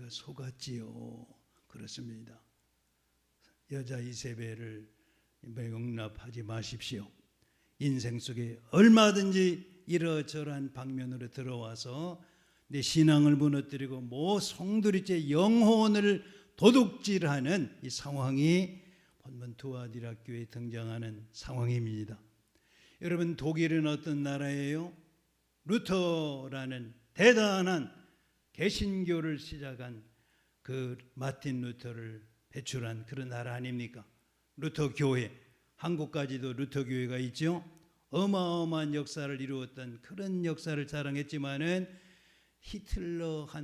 속았지요. 그렇습니다. 여자 이세벨을 용납하지 마십시오. 인생 속에 얼마든지 이러저러한 방면으로 들어와서 내 신앙을 무너뜨리고 성도리째 영혼을 도둑질하는 이 상황이 본문 두아디라 교회에 등장하는 상황입니다. 여러분 독일은 어떤 나라예요? 루터라는 대단한 개신교를 시작한 그 마틴 루터를 배출한 그런 나라 아닙니까? 루터 교회, 한국까지도 루터 교회가 있죠. 어마어마한 역사를 이루었던 그런 역사를 자랑했지만은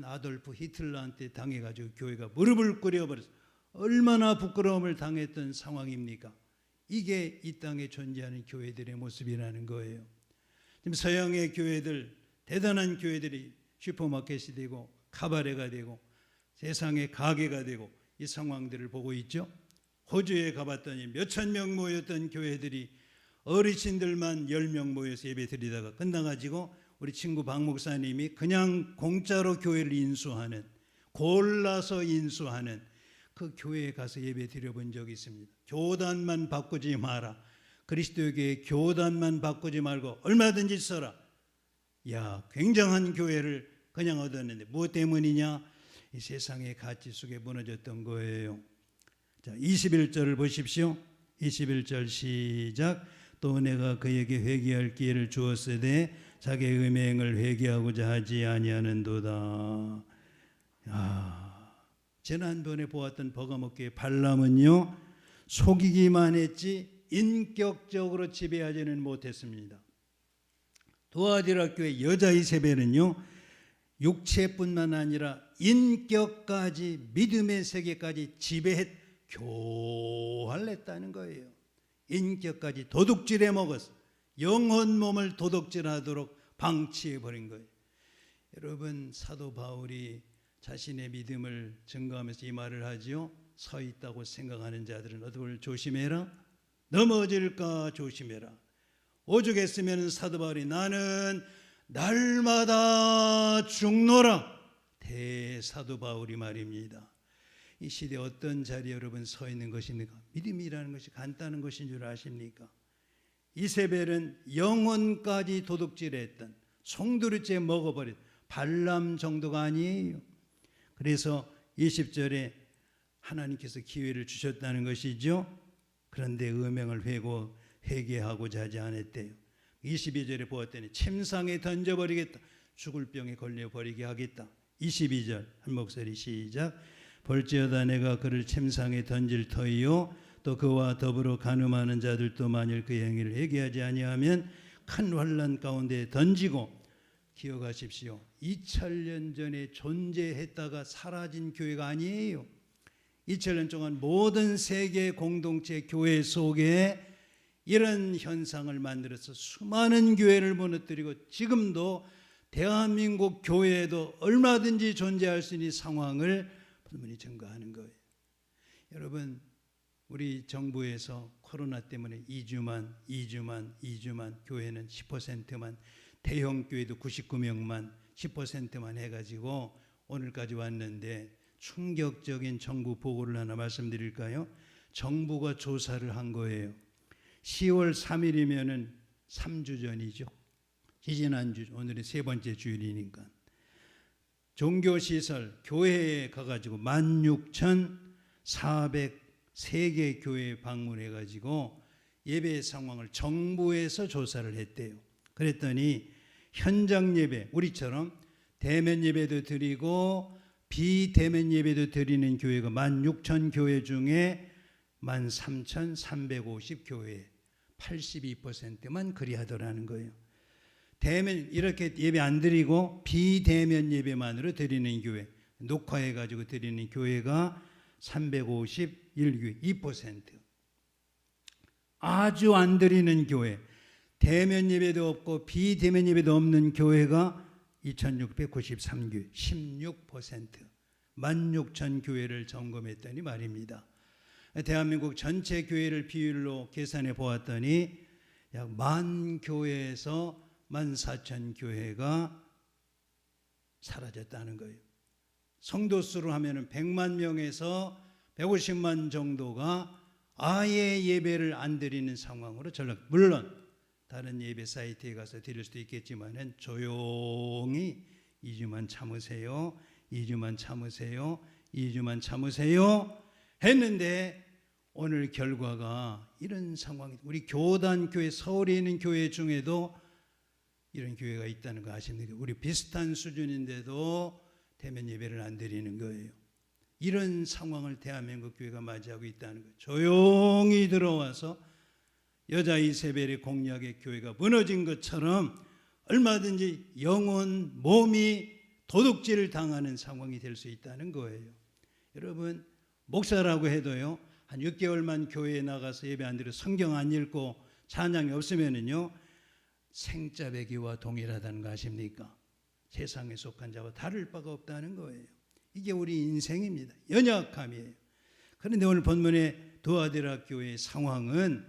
아돌프 히틀러한테 당해가지고 교회가 무릎을 꿇어버렸어. 얼마나 부끄러움을 당했던 상황입니까? 이게 이 땅에 존재하는 교회들의 모습이라는 거예요. 지금 서양의 교회들, 대단한 교회들이 슈퍼마켓이 되고 카바레가 되고 세상의 가게가 되고 이 상황들을 보고 있죠. 호주에 가봤더니 몇천 명 모였던 교회들이 어르신들만 10명 모여서 예배 드리다가 끝나가지고 우리 친구 박 목사님이 그냥 공짜로 교회를 골라서 인수하는 그 교회에 가서 예배 드려본 적이 있습니다. 교단만 바꾸지 마라. 그리스도교의 교단만 바꾸지 말고 얼마든지 써라. 굉장한 교회를 그냥 얻었는데 무엇 때문이냐? 이 세상의 가치 속에 무너졌던 거예요. 자, 21절을 보십시오. 21절 시작. 또 내가 그에게 회개할 기회를 주었으되 자기의 음행을 회개하고자 하지 아니하는도다. 지난번에 보았던 버가목교의 발람은요, 속이기만 했지 인격적으로 지배하지는 못했습니다. 두아디라 교회 여자 이세벨은요, 육체뿐만 아니라 인격까지, 믿음의 세계까지 교활했다는 거예요. 인격까지 도둑질해 먹었어. 영혼 몸을 도둑질하도록 방치해버린 거예요. 여러분, 사도 바울이 자신의 믿음을 증거하면서 이 말을 하죠. 서 있다고 생각하는 자들은 어떻게 조심해라. 넘어질까 조심해라. 오죽했으면 사도 바울이 나는 날마다 죽노라. 대사도 바울이 말입니다. 이 시대에 어떤 자리에 여러분 서 있는 것입니까? 믿음이라는 것이 간단한 것인 줄 아십니까? 이세벨은 영혼까지 도둑질했던, 송두리째 먹어버린 발람 정도가 아니에요. 그래서 20절에 하나님께서 기회를 주셨다는 것이죠. 그런데 음행을 회개하고자 하지 않았대요. 22절에 보았더니 침상에 던져버리겠다. 죽을 병에 걸려버리게 하겠다. 22절 한 목소리 시작. 볼지어다 내가 그를 침상에 던질 터이요 또 그와 더불어 간음하는 자들도 만일 그의 행위를 회개하지 아니하면 큰 환난 가운데 던지고. 기억하십시오. 2000년 전에 존재했다가 사라진 교회가 아니에요. 2000년 동안 모든 세계 공동체 교회 속에 이런 현상을 만들어서 수많은 교회를 무너뜨리고 지금도 대한민국 교회에도 얼마든지 존재할 수 있는 상황을 본문이 증거하는 거예요. 여러분, 우리 정부에서 코로나 때문에 2주만 교회는 10%만, 대형 교회도 99명만 10%만 해가지고 오늘까지 왔는데, 충격적인 정부 보고를 하나 말씀드릴까요? 정부가 조사를 한 거예요. 10월 3일이면은 3주 전이죠. 지지난주, 오늘이 세 번째 주일이니까. 종교시설, 교회에 가가지고 16,403개 교회에 방문해가지고 예배 상황을 정부에서 조사를 했대요. 그랬더니 현장 예배, 우리처럼 대면 예배도 드리고 비대면 예배도 드리는 교회가 16,000교회 중에 13,350교회, 82%만 그리하더라는 거예요. 대면 이렇게 예배 안 드리고 비대면 예배만으로 드리는 교회, 녹화해가지고 드리는 교회가 351교회, 2%. 아주 안 드리는 교회, 대면 예배도 없고 비대면 예배도 없는 교회가 2,693교회, 16%. 16,000교회를 점검했더니 말입니다. 대한민국 전체 교회를 비율로 계산해 보았더니 약 10,000교회에서 14,000교회가 사라졌다는 거예요. 성도 수로 하면 100만 명에서 150만 정도가 아예 예배를 안 드리는 상황으로 전락. 물론 다른 예배 사이트에 가서 드릴 수도 있겠지만은 조용히 2주만 참으세요. 2주만 참으세요. 2주만 참으세요. 했는데 오늘 결과가 이런 상황이, 우리 교단교회, 서울에 있는 교회 중에도 이런 교회가 있다는 거 아십니까? 우리 비슷한 수준인데도 대면 예배를 안 드리는 거예요. 이런 상황을 대한민국 교회가 맞이하고 있다는 거예요. 조용히 들어와서 여자 이세벨의 공약의 교회가 무너진 것처럼 얼마든지 영혼, 몸이 도둑질을 당하는 상황이 될 수 있다는 거예요. 여러분, 목사라고 해도요, 한 6개월만 교회에 나가서 예배 안 드려 성경 안 읽고 찬양이 없으면은요, 생짜배기와 동일하다는 거 아십니까? 세상에 속한 자와 다를 바가 없다는 거예요. 이게 우리 인생입니다. 연약함이에요. 그런데 오늘 본문의 도아디라 교회의 상황은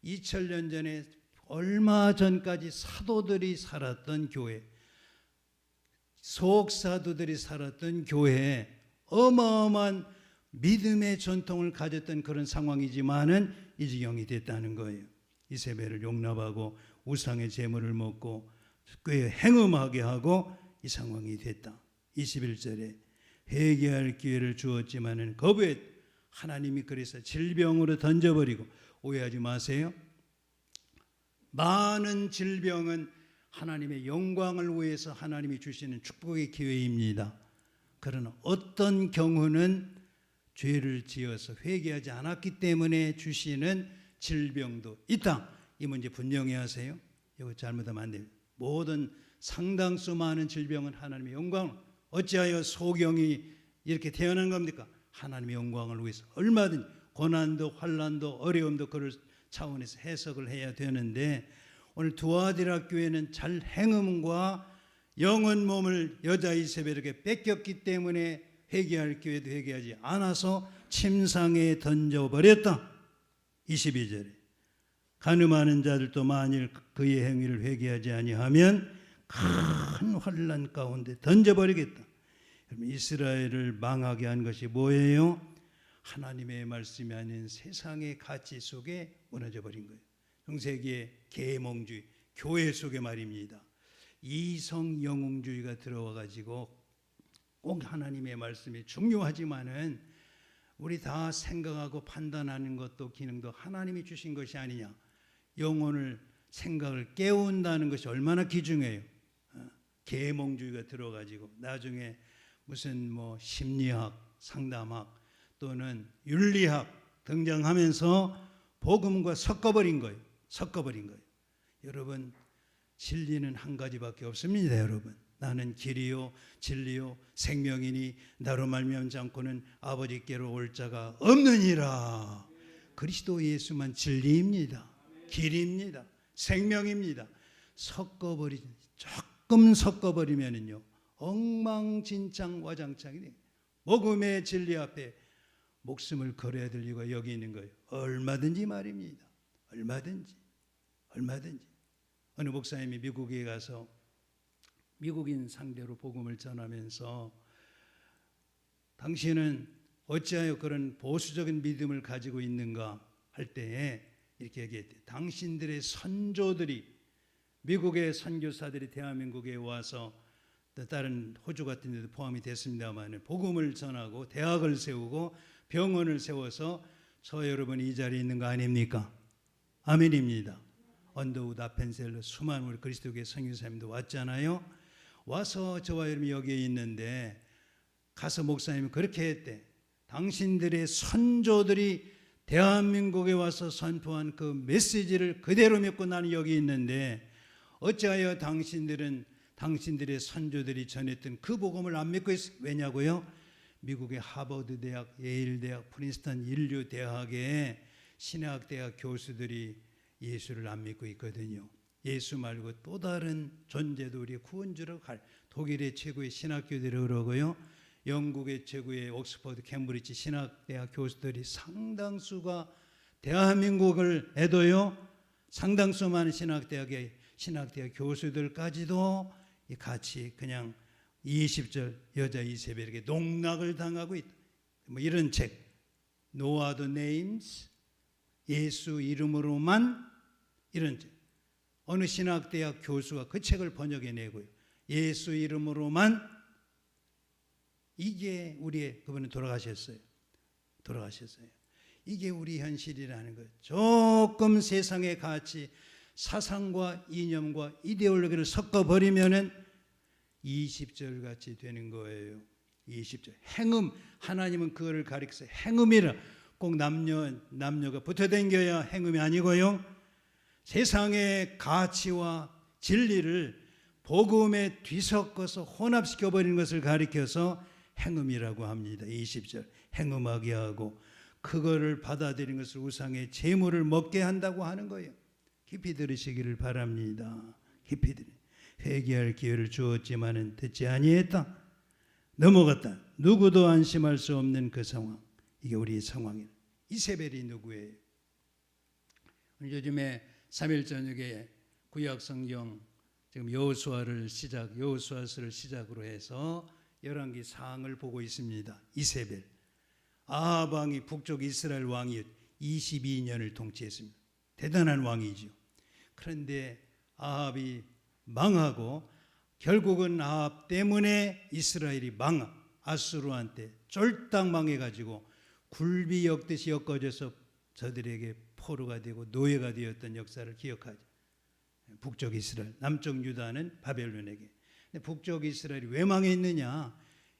2000년 전에 얼마 전까지 사도들이 살았던 교회, 속사도들이 살았던 교회에 어마어마한 믿음의 전통을 가졌던 그런 상황이지만은 이 지경이 됐다는 거예요. 이세벨을 용납하고 우상의 제물을 먹고 꽤 행음하게 하고 이 상황이 됐다. 21절에 회개할 기회를 주었지만은 거부했. 하나님이 그래서 질병으로 던져버리고, 오해하지 마세요. 많은 질병은 하나님의 영광을 위해서 하나님이 주시는 축복의 기회입니다. 그러나 어떤 경우는 죄를 지어서 회개하지 않았기 때문에 주시는 질병도 있다. 이 문제 분명히 하세요. 이거 잘못하면 안 돼요. 모든 상당수 많은 질병은 하나님의 영광. 어찌하여 소경이 이렇게 태어난 겁니까? 하나님의 영광을 위해서 얼마든지 고난도 환난도 어려움도 그럴 차원에서 해석을 해야 되는데, 오늘 두아디라 교회는 잘 행음과 영혼 몸을 여자 이세벨에게 뺏겼기 때문에 회개할 기회도 회개하지 않아서 침상에 던져버렸다. 22절에 간음하는 자들도 만일 그의 행위를 회개하지 아니하면 큰 환난 가운데 던져버리겠다. 이스라엘을 망하게 한 것이 뭐예요? 하나님의 말씀이 아닌 세상의 가치 속에 무너져 버린 거예요. 중세기의 계몽주의, 교회 속에 말입니다. 이성 영웅주의가 들어와 가지고 꼭 하나님의 말씀이 중요하지만은 우리 다 생각하고 판단하는 것도 기능도 하나님이 주신 것이 아니냐. 영혼을, 생각을 깨운다는 것이 얼마나 귀중해요. 계몽주의가 들어가지고 나중에 무슨 뭐 심리학, 상담학 또는 윤리학 등장하면서 복음과 섞어버린 거예요. 여러분, 진리는 한 가지밖에 없습니다. 여러분, 나는 길이요 진리요 생명이니 나로 말미암지 않고는 아버지께로 올 자가 없느니라. 그리스도 예수만 진리입니다. 길입니다. 생명입니다. 조금 섞어버리면은요 엉망진창 와장창이 돼요. 복음의 진리 앞에 목숨을 걸어야 될 이유가 여기 있는 거예요. 얼마든지 말입니다. 얼마든지. 어느 목사님이 미국에 가서 미국인 상대로 복음을 전하면서 당신은 어찌하여 그런 보수적인 믿음을 가지고 있는가 할 때에 이렇게 얘기했대요. 당신들의 선조들이, 미국의 선교사들이 대한민국에 와서 또 다른 호주 같은 데도 포함이 됐습니다만 복음을 전하고 대학을 세우고 병원을 세워서 저 여러분 이 자리에 있는 거 아닙니까? 아멘입니다. 언더우드 아펜셀러 수많은 우리 그리스도교의 선교사님도 왔잖아요. 와서 저와 여러분이 여기에 있는데 가서 목사님이 그렇게 했대. 당신들의 선조들이 대한민국에 와서 선포한 그 메시지를 그대로 믿고 나는 여기 있는데 어찌하여 당신들의 선조들이 전했던 그 복음을 안 믿고 있어? 왜냐고요? 미국의 하버드 대학, 예일 대학, 프린스턴 인류 대학의 신학대학 교수들이 예수를 안 믿고 있거든요. 예수 말고 또 다른 존재도 우리의 구원주로 갈 독일의 최고의 신학교들이 그러고요. 영국의 최고의 옥스퍼드, 캠브리지 신학대학 교수들이 상당수가 대한민국을 해도요. 상당수 많은 신학대학 교수들까지도 같이 그냥 20절 여자 이세벨에게 농락을 당하고 있다. 뭐 이런 책, No other names, 예수 이름으로만, 이런 책. 어느 신학대학 교수가 그 책을 번역해내고요. 예수 이름으로만. 이게 우리의, 그분은 돌아가셨어요. 이게 우리 현실이라는 거예요. 조금 세상의 가치, 사상과 이념과 이데올로기를 섞어버리면은 20절 같이 되는 거예요. 20절. 행음, 하나님은 그거를 가리켜서 행음이라. 꼭 남녀가 붙어 다녀야 행음이 아니고요. 세상의 가치와 진리를 복음에 뒤섞어서 혼합시켜버리는 것을 가리켜서 행음이라고 합니다. 20절. 행음하게 하고 그거를 받아들이는 것을 우상의 제물을 먹게 한다고 하는 거예요. 깊이 들으시기를 바랍니다. 깊이 들으. 회개할 기회를 주었지만은 듣지 아니했다. 넘어갔다. 누구도 안심할 수 없는 그 상황. 이게 우리의 상황이에요. 이세벨이 누구예요? 요즘에 3일 저녁에 구약 성경 지금 여호수아서를 시작으로 해서 열왕기 상을 보고 있습니다. 이세벨. 아합 왕이 북쪽 이스라엘 왕이 22년을 통치했습니다. 대단한 왕이죠. 그런데 아합이 망하고 결국은 아합 때문에 이스라엘이 아수르한테 쫄딱 망해가지고 굴비 엮듯이 엮어져서 저들에게 포로가 되고 노예가 되었던 역사를 기억하죠. 북쪽 이스라엘, 남쪽 유다는 바벨론에게. 근데 북쪽 이스라엘이 왜 망했느냐?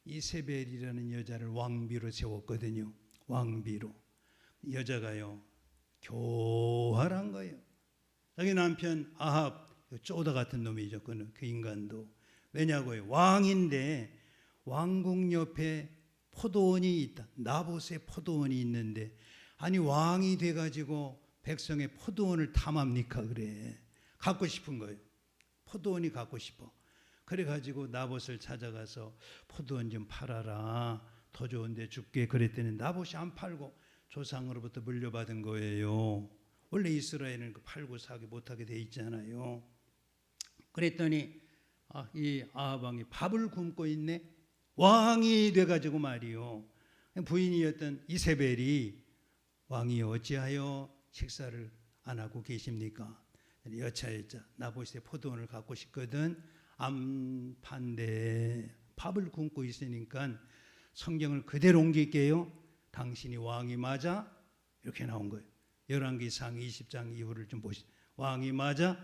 이세벨이라는 여자를 왕비로 세웠거든요. 왕비로. 여자가요 교활한 거예요. 자기 남편 아합 쪼다 같은 놈이죠. 그 인간도. 왜냐고요? 왕인데 왕궁 옆에 포도원이 있다. 나봇의 포도원이 있는데 아니 왕이 돼가지고 백성의 포도원을 탐합니까? 그래. 갖고 싶은 거예요. 포도원이 갖고 싶어. 그래가지고 나봇을 찾아가서 포도원 좀 팔아라. 더 좋은데 줄게. 그랬더니 나봇이 안 팔고 조상으로부터 물려받은 거예요. 원래 이스라엘은 팔고 사기 못하게 돼 있잖아요. 그랬더니 이 아합 왕이 밥을 굶고 있네. 왕이 돼가지고 말이요. 부인이었던 이세벨이 왕이 어찌하여 식사를 안 하고 계십니까? 여차여차 나봇의 포도원을 갖고 싶거든. 안 판대. 밥을 굶고 있으니까 성경을 그대로 옮길게요. 당신이 왕이 맞아? 이렇게 나온 거예요. 열왕기상 20장 이후를 좀 보시죠. 왕이 맞아?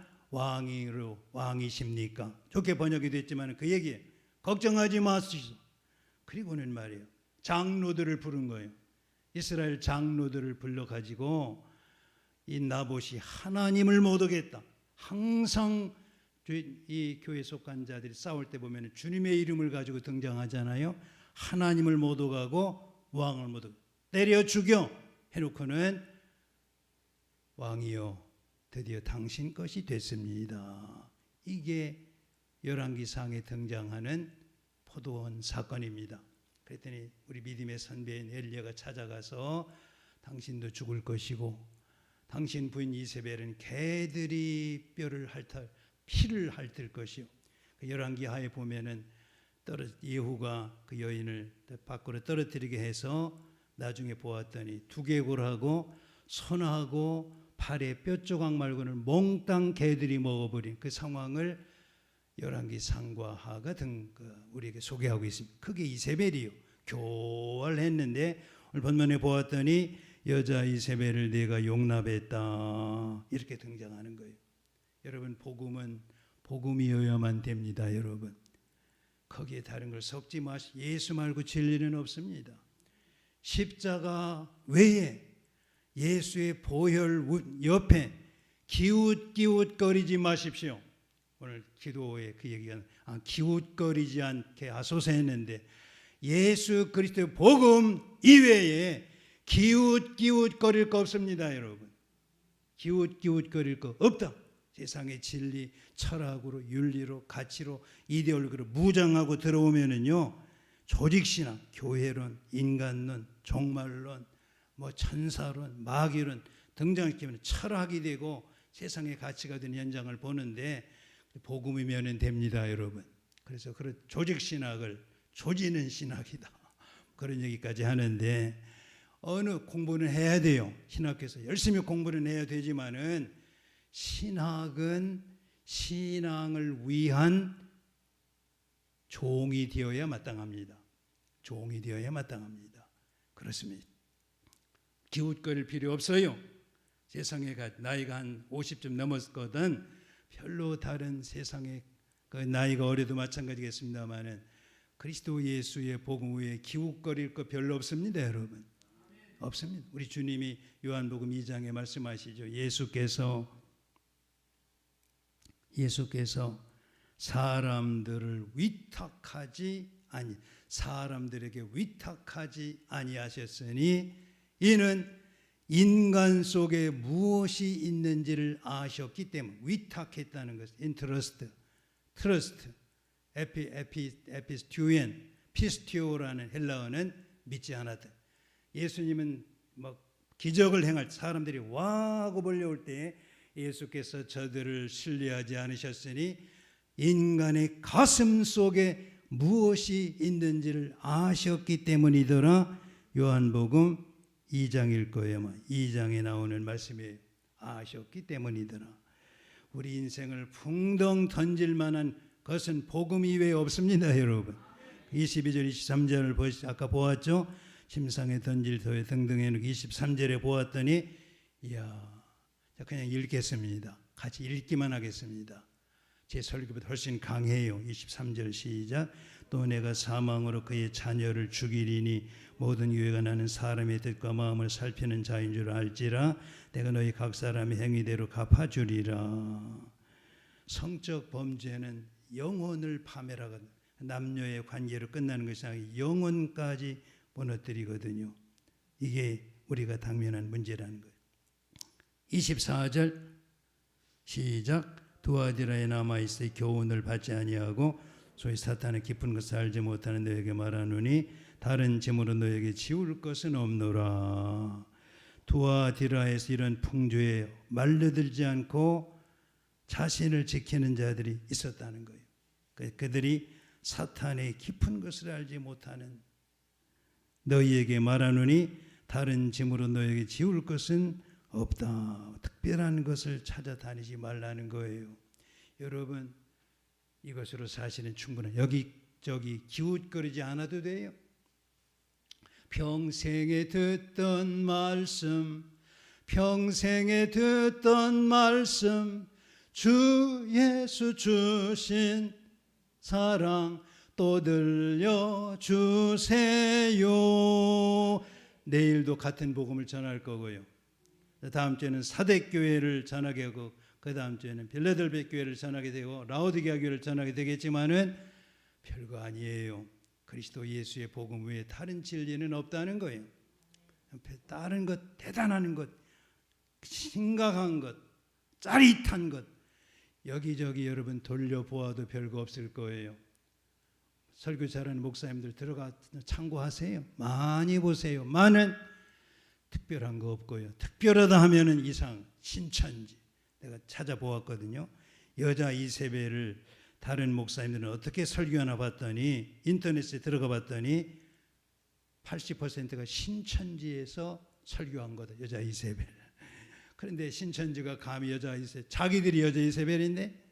왕이십니까? 좋게 번역이 됐지만 그 얘기예요. 걱정하지 마시소. 그리고는 말이에요. 장로들을 부른 거예요. 이스라엘 장로들을 불러가지고 이 나봇이 하나님을 못 오겠다. 항상 이 교회 속한 자들이 싸울 때 보면 주님의 이름을 가지고 등장하잖아요. 하나님을 못 오가고 왕을 못 오고 때려 죽여 해놓고는 왕이여 드디어 당신 것이 됐습니다. 이게 열왕기상에 등장하는 포도원 사건입니다. 그랬더니 우리 믿음의 선배인 엘리야가 찾아가서 당신도 죽을 것이고 당신 부인 이세벨은 개들이 피를 핥을 것이요. 그 열왕기하에 보면은 예후가 그 여인을 밖으로 떨어뜨리게 해서 나중에 보았더니 두개골하고 손하고 팔에 뼈 조각 말고는 몽땅 개들이 먹어버린 그 상황을 열왕기상과 하가 우리에게 소개하고 있습니다. 그게 이세벨이요. 교활했는데 오늘 본문에 보았더니 여자 이세벨을 내가 용납했다 이렇게 등장하는 거예요. 여러분 복음은 복음이어야만 됩니다. 여러분 거기에 다른 걸 섞지 마시고 예수 말고 진리는 없습니다. 십자가 외에 예수의 보혈 옆에 기웃기웃거리지 마십시오. 오늘 기도에 그 얘기가 기웃거리지 않게 하소서 했는데 예수 그리스도의 복음 이외에 기웃기웃거릴 거 없습니다. 여러분 기웃기웃거릴 거 없다. 세상의 진리, 철학으로, 윤리로, 가치로, 이데올로기로 무장하고 들어오면은요 조직신학, 교회론, 인간론, 종말론, 천사론, 마귀론 등장시키면 철학이 되고 세상의 가치가 되는 현장을 보는데 복음이면 됩니다, 여러분. 그래서 그런 조직신학을 조지는 신학이다 그런 얘기까지 하는데 어느 공부는 해야 돼요. 신학에서 열심히 공부는 해야 되지만은 신학은 신앙을 위한 종이 되어야 마땅합니다. 종이 되어야 마땅합니다. 그렇습니다. 기웃거릴 필요 없어요. 세상에 나이가 한 50쯤 넘었거든 별로 다른 세상에 그 나이가 어려도 마찬가지겠습니다만은 그리스도 예수의 복음 위에 기웃거릴 거 별로 없습니다, 여러분. 없습니다. 우리 주님이 요한복음 2장에 말씀하시죠. 예수께서 사람들에게 위탁하지 아니하셨으니 이는 인간 속에 무엇이 있는지를 아셨기 때문에 위탁했다는 것은 인트러스트, 트러스트, 에피스튜엔, 피스티오라는 헬라어는 믿지 않았다. 예수님은 기적을 행할 사람들이 와고 몰려올 때 예수께서 저들을 신뢰하지 않으셨으니 인간의 가슴 속에 무엇이 있는지를 아셨기 때문이더라. 요한복음 2장일 거예요. 2장에 나오는 말씀이에요. 아셨기 때문이더라. 우리 인생을 풍덩 던질 만한 것은 복음 이외에 없습니다, 여러분. 22절, 23절을 아까 보았죠? 심상에 던질 도에 등등 해놓고 23절에 보았더니 이야, 그냥 읽겠습니다. 같이 읽기만 하겠습니다. 제 설교보다 훨씬 강해요. 23절 시작. 또 내가 사망으로 그의 자녀를 죽이리니 모든 교회가 나는 사람의 뜻과 마음을 살피는 자인 줄 알지라. 내가 너희 각 사람의 행위대로 갚아주리라. 성적 범죄는 영혼을 파멸하거든. 남녀의 관계로 끝나는 것이 아니라 영혼까지 무너뜨리거든요. 이게 우리가 당면한 문제라는 거예요. 24절 시작. 두아디라에 남아있어 교훈을 받지 아니하고 소위 사탄의 깊은 것을 알지 못하는 너에게 말하노니 다른 짐으로 너에게 지울 것은 없노라. 두아디라에서 이런 풍조에 말려들지 않고 자신을 지키는 자들이 있었다는 거예요. 그들이 사탄의 깊은 것을 알지 못하는 너희에게 말하노니 다른 짐으로 너에게 지울 것은 없다. 특별한 것을 찾아다니지 말라는 거예요. 여러분 이것으로 사실은 충분해. 여기저기 기웃거리지 않아도 돼요. 평생에 듣던 말씀 주 예수 주신 사랑 또 들려주세요. 내일도 같은 복음을 전할 거고요. 다음 주에는 사대교회를 전하게 하고 그 다음 주에는 빌라델피아 교회를 전하게 되고 라오디게아 교회를 전하게 되겠지만은 별거 아니에요. 그리스도 예수의 복음 외에 다른 진리는 없다는 거예요. 다른 것, 대단한 것, 심각한 것, 짜릿한 것 여기저기 여러분 돌려보아도 별거 없을 거예요. 설교 잘하는 목사님들 들어가 참고하세요. 많이 보세요. 많은 특별한 거 없고요. 특별하다 하면은 이상 신천지 내가 찾아보았거든요. 여자 이세벨을 다른 목사님들은 어떻게 설교하나 봤더니 인터넷에 들어가 봤더니 80%가 신천지에서 설교한 거다. 여자 이세벨. 그런데 신천지가 감히 여자 이세벨, 자기들이 여자 이세벨인데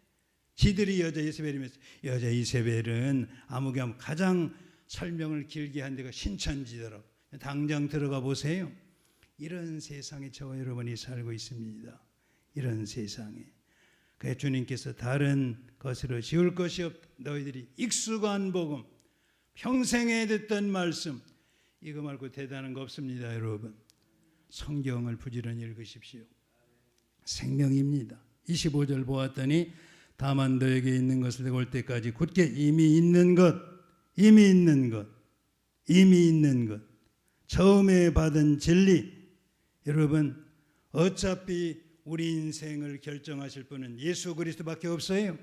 지들이 여자 이세벨이면서 여자 이세벨은 아무개하면 가장 설명을 길게 한 데가 신천지더라고. 당장 들어가 보세요. 이런 세상에 저와 여러분이 살고 있습니다. 이런 세상에. 그래서 주님께서 다른 것으로 지을 것이 없다. 너희들이 익숙한 복음, 평생에 듣던 말씀 이거 말고 대단한 거 없습니다. 여러분 성경을 부지런히 읽으십시오. 생명입니다. 25절 보았더니 다만 너에게 있는 것을 내가 올 때까지 굳게 이미 있는 것 처음에 받은 진리. 여러분 어차피 우리 인생을 결정하실 분은 예수 그리스도밖에 없어요.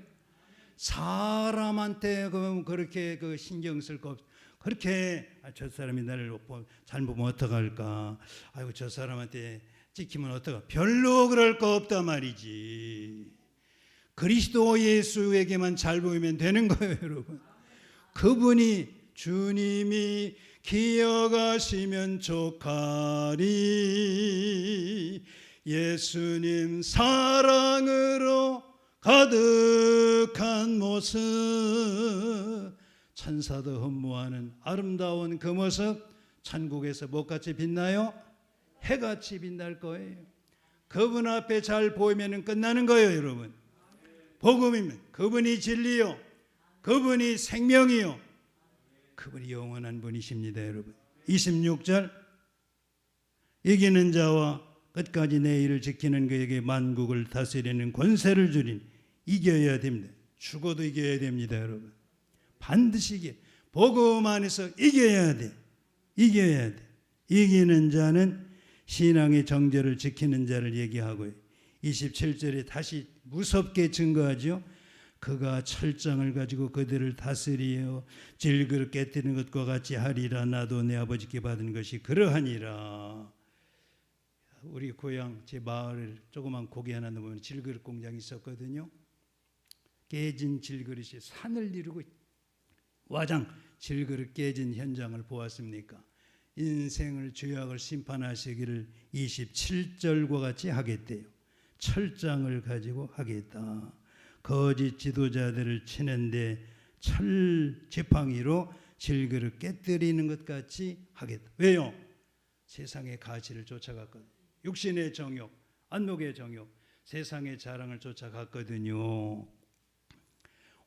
사람한테 그렇게 신경 쓸 거 없어요. 그렇게 저 사람이 나를 잘못 보면 어떡할까, 아이고 저 사람한테 찍히면 어떡할까, 별로 그럴 거 없단 말이지. 그리스도 예수에게만 잘 보이면 되는 거예요. 여러분 그분이 주님이 기억하시면 족하리. 예수님 사랑으로 가득한 모습, 천사도 흠모하는 아름다운 그 모습 천국에서 뭐같이 빛나요? 해같이 빛날 거예요. 그분 앞에 잘 보이면 끝나는 거예요. 여러분 복음이면 그분이 진리요, 그분이 생명이요, 그분이 영원한 분이십니다. 여러분 26절 이기는 자와 끝까지 내 일을 지키는 그에게 만국을 다스리는 권세를 주린. 이겨야 됩니다. 죽어도 이겨야 됩니다. 여러분 반드시 이겨. 복음 안에서 이겨야 돼. 이겨야 돼. 이기는 자는 신앙의 정죄를 지키는 자를 얘기하고요. 27절에 다시 무섭게 증거하죠. 그가 철장을 가지고 그들을 다스리어 질그릇 깨뜨리는 것과 같이 하리라. 나도 내 아버지께 받은 것이 그러하니라. 우리 고향 제 마을 조그만 고개 하나 넘으면 질그릇 공장이 있었거든요. 깨진 질그릇이 산을 이루고 와장 질그릇 깨진 현장을 보았습니까? 인생을 죄악을 심판하시기를 27절과 같이 하겠대요. 철장을 가지고 하겠다. 거짓 지도자들을 치는데 철 지팡이로 질그릇 깨뜨리는 것 같이 하겠다. 왜요? 세상의 가치를 쫓아갔거든요. 육신의 정욕, 안목의 정욕, 세상의 자랑을 쫓아갔거든요.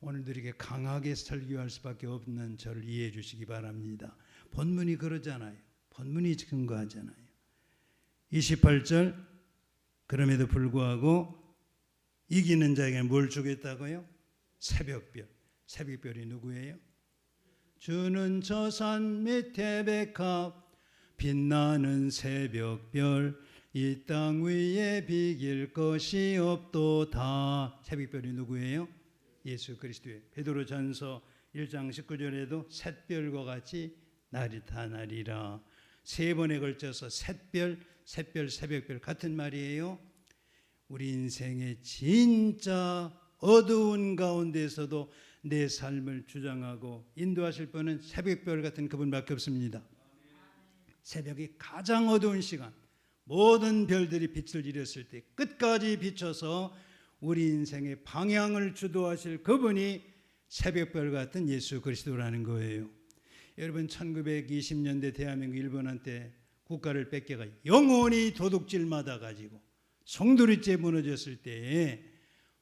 오늘도 이렇게 강하게 설교할 수밖에 없는 저를 이해해 주시기 바랍니다. 본문이 그러잖아요. 본문이 증거하잖아요. 28절 그럼에도 불구하고 이기는 자에게 뭘 주겠다고요? 새벽별. 새벽별이 누구예요? 주는 저 산 밑에 백합 빛나는 새벽별 이 땅 위에 비길 것이 없도다. 새벽별이 누구예요? 예수 그리스도의. 베드로전서 1장 19절에도 샛별과 같이 나타나리라. 세 번에 걸쳐서 샛별, 샛별, 새벽별 같은 말이에요. 우리 인생의 진짜 어두운 가운데서도 내 삶을 주장하고 인도하실 분은 새벽별 같은 그분밖에 없습니다. 새벽이 가장 어두운 시간, 모든 별들이 빛을 잃었을 때 끝까지 비춰서 우리 인생의 방향을 주도하실 그분이 새벽별 같은 예수 그리스도라는 거예요. 여러분 1920년대 대한민국 일본한테 국가를 뺏겨가 영원히 도둑질 맞아가지고 송두리째 무너졌을 때에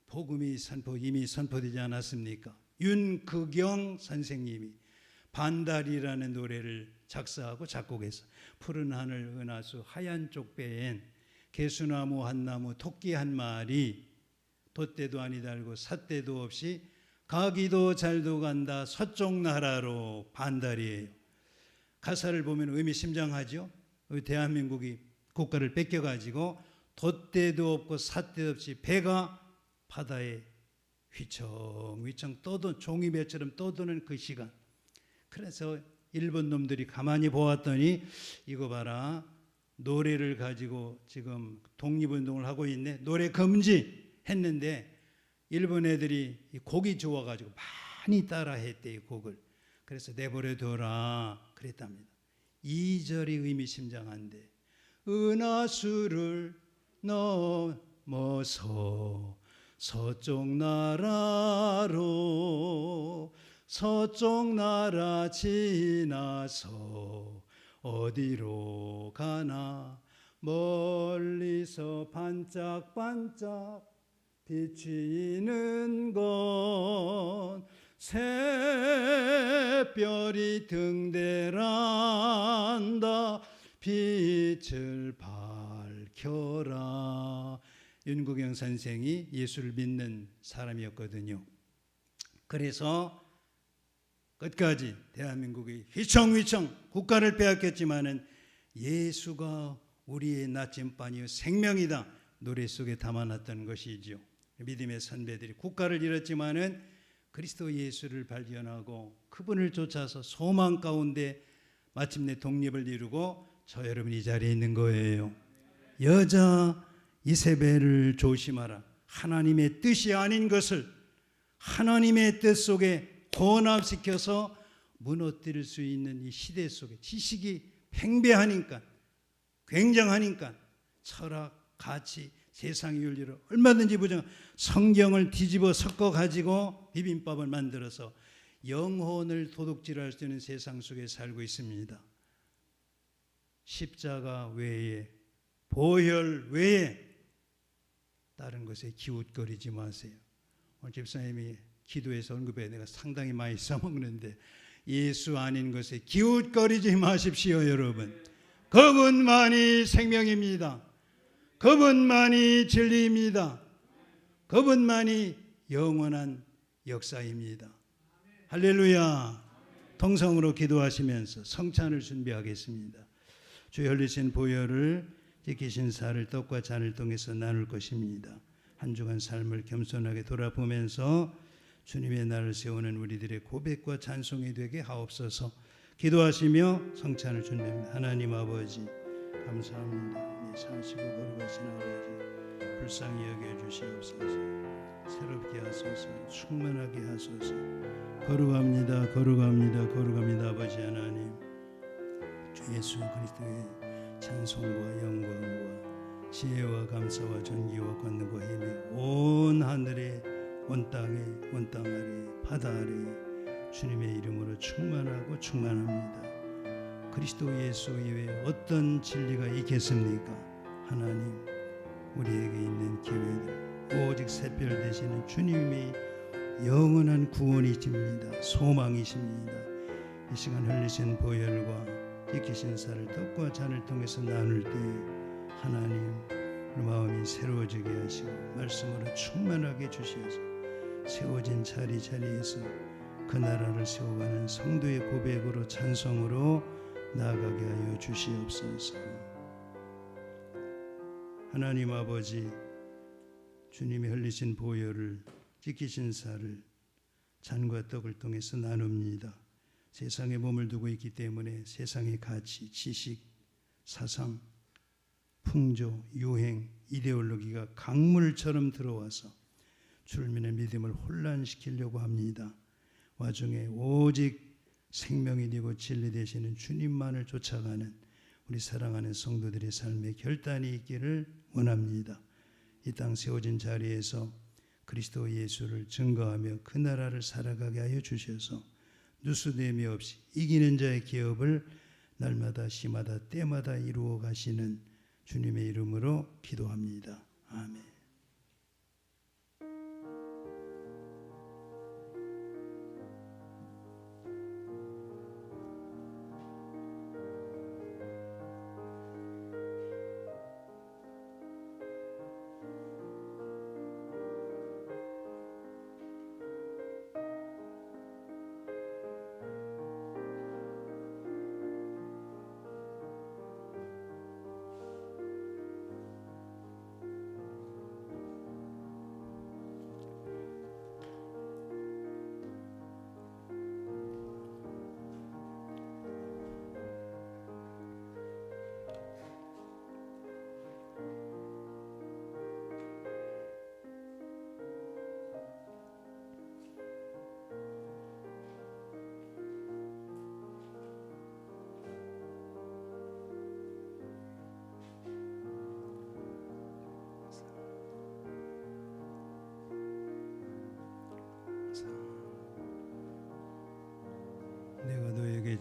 복음이 이미 선포되지 않았습니까? 윤크경 선생님이 반달이라는 노래를 작사하고 작곡해서 푸른 하늘 은하수 하얀 쪽배엔 개수나무 한 나무 토끼 한 마리 돛대도 아니 달고 삿대도 없이 가기도 잘도 간다 서쪽 나라로 반달이에요. 가사를 보면 의미심장하죠. 대한민국이 국가를 뺏겨가지고 돛대도 없고 삿대 없이 배가 바다에 휘청휘청 떠도 종이배처럼 떠도는 그 시간. 그래서 일본 놈들이 가만히 보았더니 이거 봐라, 노래를 가지고 지금 독립운동을 하고 있네, 노래 금지 했는데 일본 애들이 이 곡이 좋아가지고 많이 따라했대, 이 곡을. 그래서 내버려둬라 그랬답니다. 2절이 의미심장한데 은하수를 넘어서 서쪽 나라로 서쪽 나라 지나서 어디로 가나 멀리서 반짝반짝 비치는 건 새별이 등대란다 빛을 밝혀라. 윤구경 선생이 예수를 믿는 사람이었거든요. 그래서 끝까지 대한민국이 휘청휘청 국가를 빼앗겼지만은 예수가 우리의 나침반이요 생명이다 노래 속에 담아놨던 것이죠. 믿음의 선배들이 국가를 잃었지만은 그리스도 예수를 발견하고 그분을 쫓아서 소망 가운데 마침내 독립을 이루고 저 여러분 이 자리에 있는 거예요. 여자 이세벨을 조심하라. 하나님의 뜻이 아닌 것을 하나님의 뜻 속에 혼합시켜서 무너뜨릴 수 있는 이 시대 속에 지식이 팽배하니까 굉장하니까 철학, 가치, 세상 윤리를 얼마든지 부정 성경을 뒤집어 섞어 가지고 비빔밥을 만들어서 영혼을 도둑질할 수 있는 세상 속에 살고 있습니다. 십자가 외에 보혈 외에 다른 것에 기웃거리지 마세요. 오늘 집사님이 기도에서 언급해 내가 상당히 많이 써먹는데 예수 아닌 것에 기웃거리지 마십시오. 여러분, 그분만이 생명입니다. 그분만이 진리입니다. 그분만이 영원한 역사입니다. 할렐루야. 통성으로 기도하시면서 성찬을 준비하겠습니다. 주 흘리신 보혈을 지키신 살을 떡과 잔을 통해서 나눌 것입니다. 한 주간 삶을 겸손하게 돌아보면서 주님의 날을 세우는 우리들의 고백과 찬송이 되게 하옵소서. 기도하시며 성찬을 준비합니다. 하나님 아버지 감사합니다. 사시고 거룩하신 아버지 불쌍히 여겨주시옵소서. 새롭게 하소서. 충만하게 하소서. 거룩합니다. 거룩합니다. 거룩합니다. 아버지 하나님, 주 예수 그리스도의 찬송과 영광과 지혜와 감사와 존귀와 권능과 힘이 온 하늘에 온 땅에 온 땅 아래 바다 아래 주님의 이름으로 충만하고 충만합니다. 그리스도 예수 이외에 어떤 진리가 있겠습니까? 하나님, 우리에게 있는 기회들 오직 새별 되시는 주님이 영원한 구원이십니다. 소망이십니다. 이 시간 흘리신 보혈과 지키신 살을 떡과 잔을 통해서 나눌 때 하나님 우리 마음이 새로워지게 하시고 말씀으로 충만하게 주시어서 세워진 자리에서 그 나라를 세워가는 성도의 고백으로 찬송으로 나아가게 하여 주시옵소서. 하나님 아버지, 주님이 흘리신 보혈을 지키신 살을 잔과 떡을 통해서 나눕니다. 세상에 몸을 두고 있기 때문에 세상의 가치, 지식, 사상, 풍조, 유행, 이데올로기가 강물처럼 들어와서 주님의 믿음을 혼란시키려고 합니다. 와중에 오직 생명이 되고 진리 되시는 주님만을 쫓아가는 우리 사랑하는 성도들의 삶에 결단이 있기를 원합니다. 이 땅 세워진 자리에서 그리스도 예수를 증거하며 그 나라를 살아가게 하여 주셔서 누수됨이 없이 이기는 자의 기업을 날마다 시마다 때마다 이루어 가시는 주님의 이름으로 기도합니다. 아멘.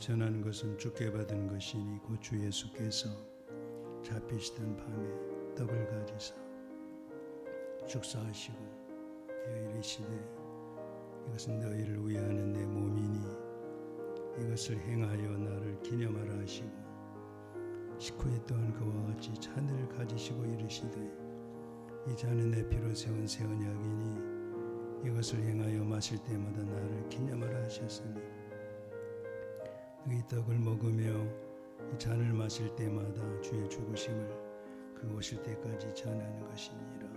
전하는 것은 주께 받은 것이니 곧 주 예수께서 잡히시던 밤에 떡을 가지사 축사하시고 이르시되 이것은 너희를 위하는 내 몸이니 이것을 행하여 나를 기념하라 하시고 식후에 또한 그와 같이 잔을 가지시고 이르시되 이 잔은 내 피로 세운 새 언약이니 이것을 행하여 마실 때마다 나를 기념하라 하셨으니 이 떡을 먹으며 이 잔을 마실 때마다 주의 죽으심을 그 오실 때까지 전하는 것이니라.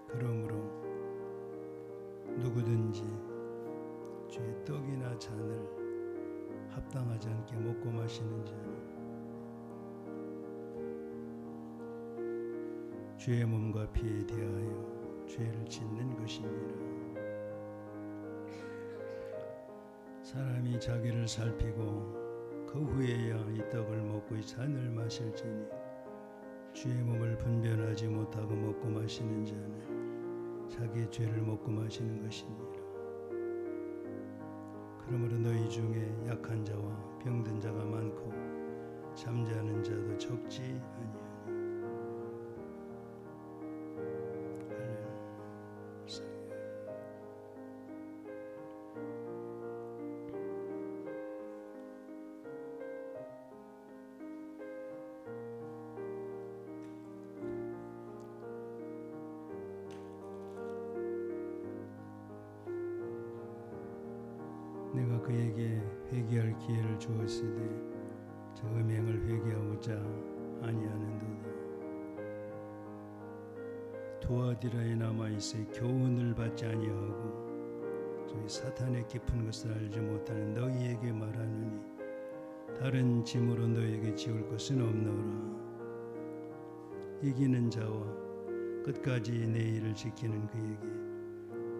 그러므로 누구든지 주의 떡이나 잔을 합당하지 않게 먹고 마시는 자는 주의 몸과 피에 대하여 죄를 짓는 것이니라. 사람이 자기를 살피고 그 후에야 이 떡을 먹고 이 잔을 마실지니 주의 몸을 분별하지 못하고 먹고 마시는 자는 자기의 죄를 먹고 마시는 것이니라. 그러므로 너희 중에 약한 자와 병든 자가 많고 잠자는 자도 적지 아니하니. 내가 그에게 회개할 기회를 주었으되 저 음행을 회개하고자 아니하는도다. 두아디라에 남아있어 교훈을 받지 아니하고 저희 사탄의 깊은 것을 알지 못하는 너희에게 말하노니 다른 짐으로 너희에게 지울 것은 없노라. 이기는 자와 끝까지 내 일을 지키는 그에게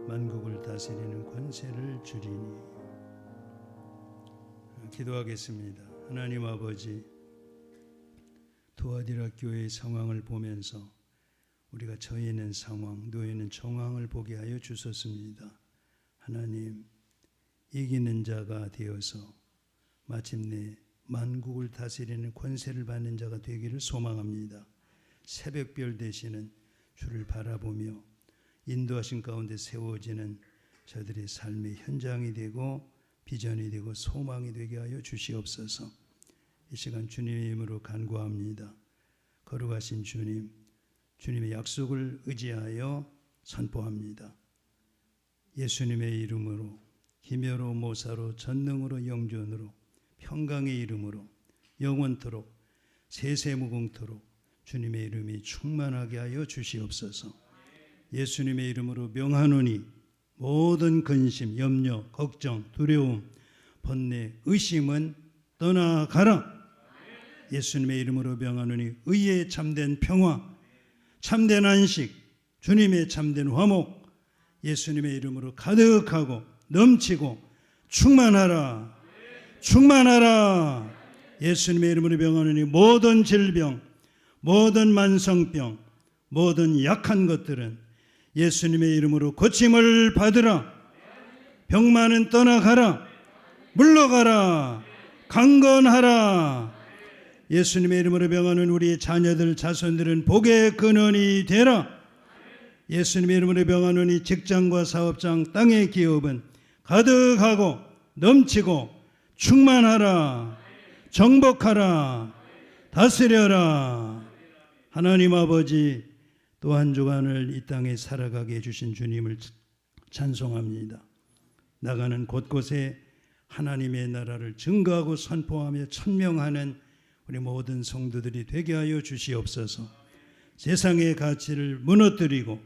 만국을 다스리는 권세를 주리니. 기도하겠습니다. 하나님 아버지, 두아디라 교회의 상황을 보면서 우리가 처해 있는 상황, 놓여 있는 정황을 보게 하여 주셨습니다. 하나님, 이기는 자가 되어서 마침내 만국을 다스리는 권세를 받는 자가 되기를 소망합니다. 새벽별 되시는 주를 바라보며 인도하신 가운데 세워지는 저들의 삶의 현장이 되고 비전이 되고 소망이 되게 하여 주시옵소서. 이 시간 주님의 이름으로 간구합니다. 거룩하신 주님, 주님의 약속을 의지하여 선포합니다. 예수님의 이름으로, 기묘로 모사로 전능으로 영존으로 평강의 이름으로 영원토록 세세무궁토록 주님의 이름이 충만하게 하여 주시옵소서. 예수님의 이름으로 명하노니 모든 근심, 염려, 걱정, 두려움, 번뇌, 의심은 떠나가라. 예수님의 이름으로 명하노니 의의 참된 평화, 참된 안식, 주님의 참된 화목, 예수님의 이름으로 가득하고 넘치고 충만하라. 충만하라. 예수님의 이름으로 명하노니 모든 질병, 모든 만성병, 모든 약한 것들은 예수님의 이름으로 고침을 받으라. 병만은 떠나가라. 물러가라. 강건하라. 예수님의 이름으로 명하는 우리의 자녀들, 자손들은 복의 근원이 되라. 예수님의 이름으로 명하노니 직장과 사업장, 땅의 기업은 가득하고 넘치고 충만하라. 정복하라. 다스려라. 하나님 아버지, 또 한 주간을 이 땅에 살아가게 해주신 주님을 찬송합니다. 나가는 곳곳에 하나님의 나라를 증거하고 선포하며 천명하는 우리 모든 성도들이 되게 하여 주시옵소서. 세상의 가치를 무너뜨리고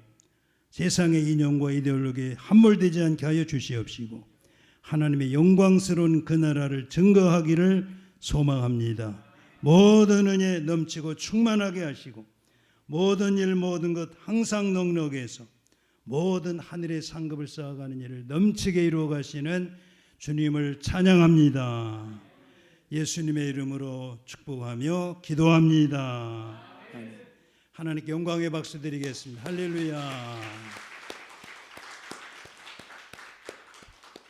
세상의 이념과 이데올로기에 함몰되지 않게 하여 주시옵시고 하나님의 영광스러운 그 나라를 증거하기를 소망합니다. 모든 은혜 넘치고 충만하게 하시고 모든 일 모든 것 항상 넉넉해서 모든 하늘의 상급을 쌓아가는 일을 넘치게 이루어 가시는 주님을 찬양합니다. 예수님의 이름으로 축복하며 기도합니다. 아멘. 하나님께 영광의 박수 드리겠습니다. 할렐루야.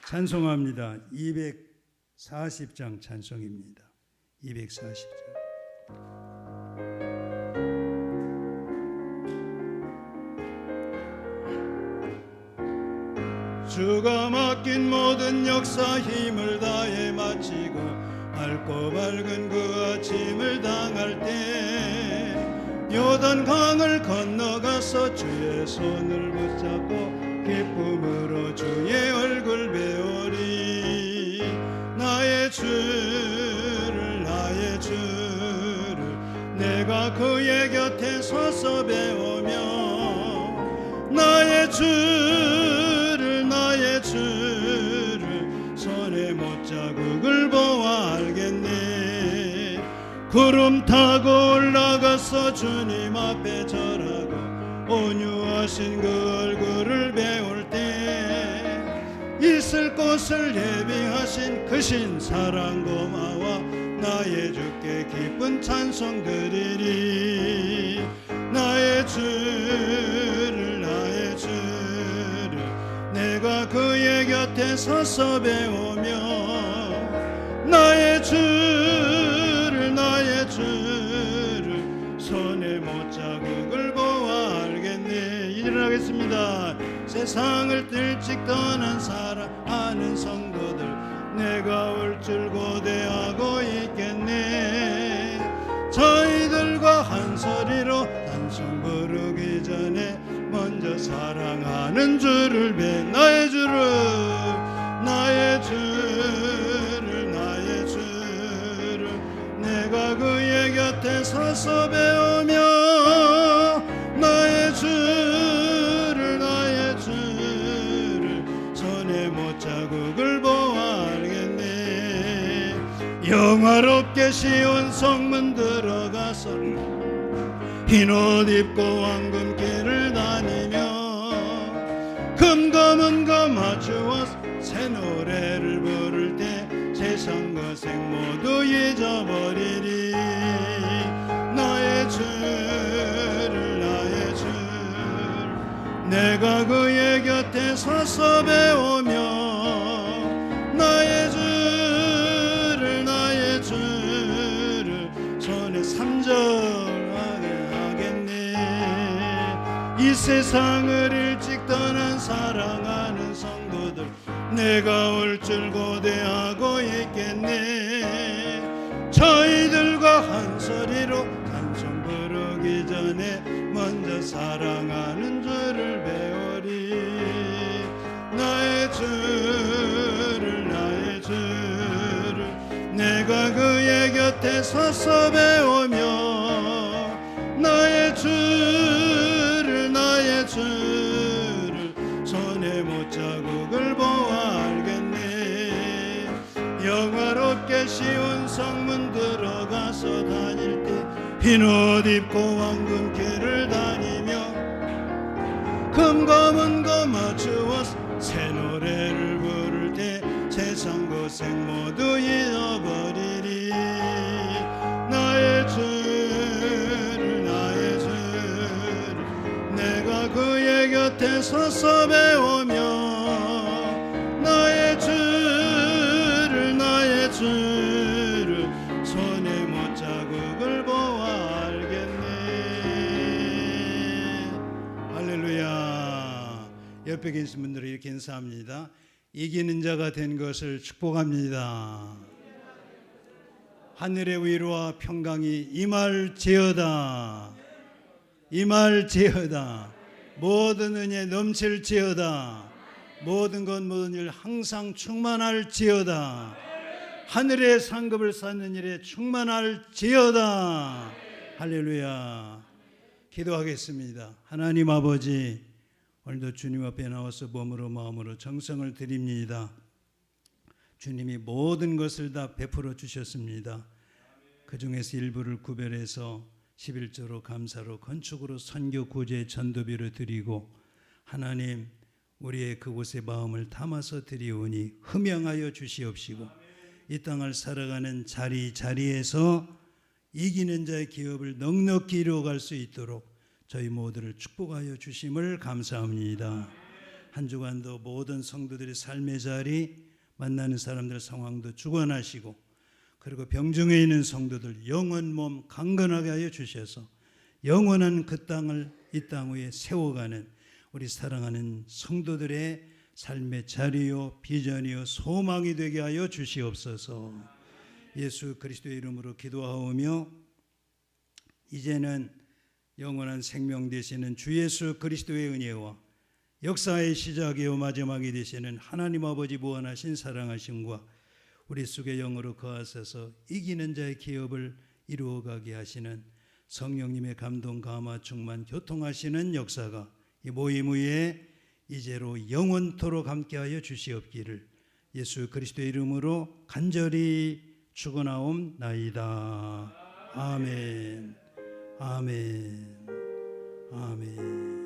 찬송합니다. 240장 찬송입니다. 240장. 주가 맡긴 모든 역사 힘을 다해 마치고 맑고 밝은 그 아침을 당할 때 요단 강을 건너가서 주의 손을 붙잡고 기쁨으로 주의 얼굴 배우리. 나의 주를 내가 그의 곁에 서서 배우며 나의 주를 손에 못자국을 보아 알겠네. 구름 타고 올라가서 주님 앞에 절하고 온유하신 그 얼굴을 배울 때 있을 곳을 예비하신 그 신사랑 고마워 나의 주께 기쁜 찬송 드리리. 나의 주를 내가 그의 곁에 서서 배우며 나의 주를 손에 못자국을 보아 알겠네. 일어나겠습니다. 세상을 일찍 떠난 사랑하는 성도들 내가 올 줄 고대하고 있겠네. 저희들과 한 소리로 찬송 부르기 전에 먼저 사랑하는 주를 나의 주를 내가 그의 곁에 서서 배우며 나의 주를 손에 못자국을 보아 알겠네. 영화롭게 시온 성문 들어가서 흰 옷 입고 황금길을 다니며 금검은 거 맞추어 새 노래를 부를 때 세상 고생 모두 잊어버리리. 나의 주를 내가 그의 곁에 서서 배우며 나의 주를 손에 삼절하게 하겠네. 이 세상을 일찍 떠난 사랑하는 성도들 내가 올 줄 고대하고 있겠네. 저희들과 한 소리로 찬송 부르기 전에 먼저 사랑하는 주를 배우리. 나의 주를 내가 그의 곁에 서서 배우며 나의 주를 손에 못자국을 보아 알겠네. 영화롭게 시온 성문 들어가서 다닐 때 흰 옷 입고 황금길을 다니며 금검은 거 맞추어 새 노래를 부를 때 세상 고생 모두 잃어버리리. 나의 주를 내가 그의 곁에 서서 배우며 나의 주를 손에 못자국을 보아 알겠네. 할렐루야. 옆에 계신 분들은 이렇게 인사합니다. 이기는 자가 된 것을 축복합니다. 하늘의 위로와 평강이 임할지어다. 모든 은혜 넘칠지어다. 모든 것 모든 일 항상 충만할지어다. 하늘의 상급을 쌓는 일에 충만할지어다. 할렐루야. 기도하겠습니다. 하나님 아버지, 오늘도 주님 앞에 나와서 몸으로 마음으로 정성을 드립니다. 주님이 모든 것을 다 베풀어 주셨습니다. 그 중에서 일부를 구별해서 11조로 감사로 건축으로 선교 구제 전도비로 드리고 하나님 우리의 그곳에 마음을 담아서 드리오니 흠양하여 주시옵시고 이 땅을 살아가는 자리에서 이기는 자의 기업을 넉넉히 이루어갈 수 있도록 저희 모두를 축복하여 주심을 감사합니다. 한 주간도 모든 성도들의 삶의 자리 만나는 사람들 상황도 주관하시고, 그리고 병중에 있는 성도들 영혼 몸 강건하게 하여 주셔서 영원한 그 땅을 이 땅 위에 세워가는 우리 사랑하는 성도들의 삶의 자리요 비전이요 소망이 되게 하여 주시옵소서. 예수 그리스도의 이름으로 기도하오며, 이제는 영원한 생명 되시는 주 예수 그리스도의 은혜와 역사의 시작이요 마지막이 되시는 하나님 아버지 무한하신 사랑하심과 우리 속에 영으로 거하셔서 이기는 자의 기업을 이루어가게 하시는 성령님의 감동 감화 충만 교통하시는 역사가 이 모임 후에 이제로 영원토록 함께하여 주시옵기를 예수 그리스도의 이름으로 간절히 축원하옵나이다. 아멘. 아멘. 아멘.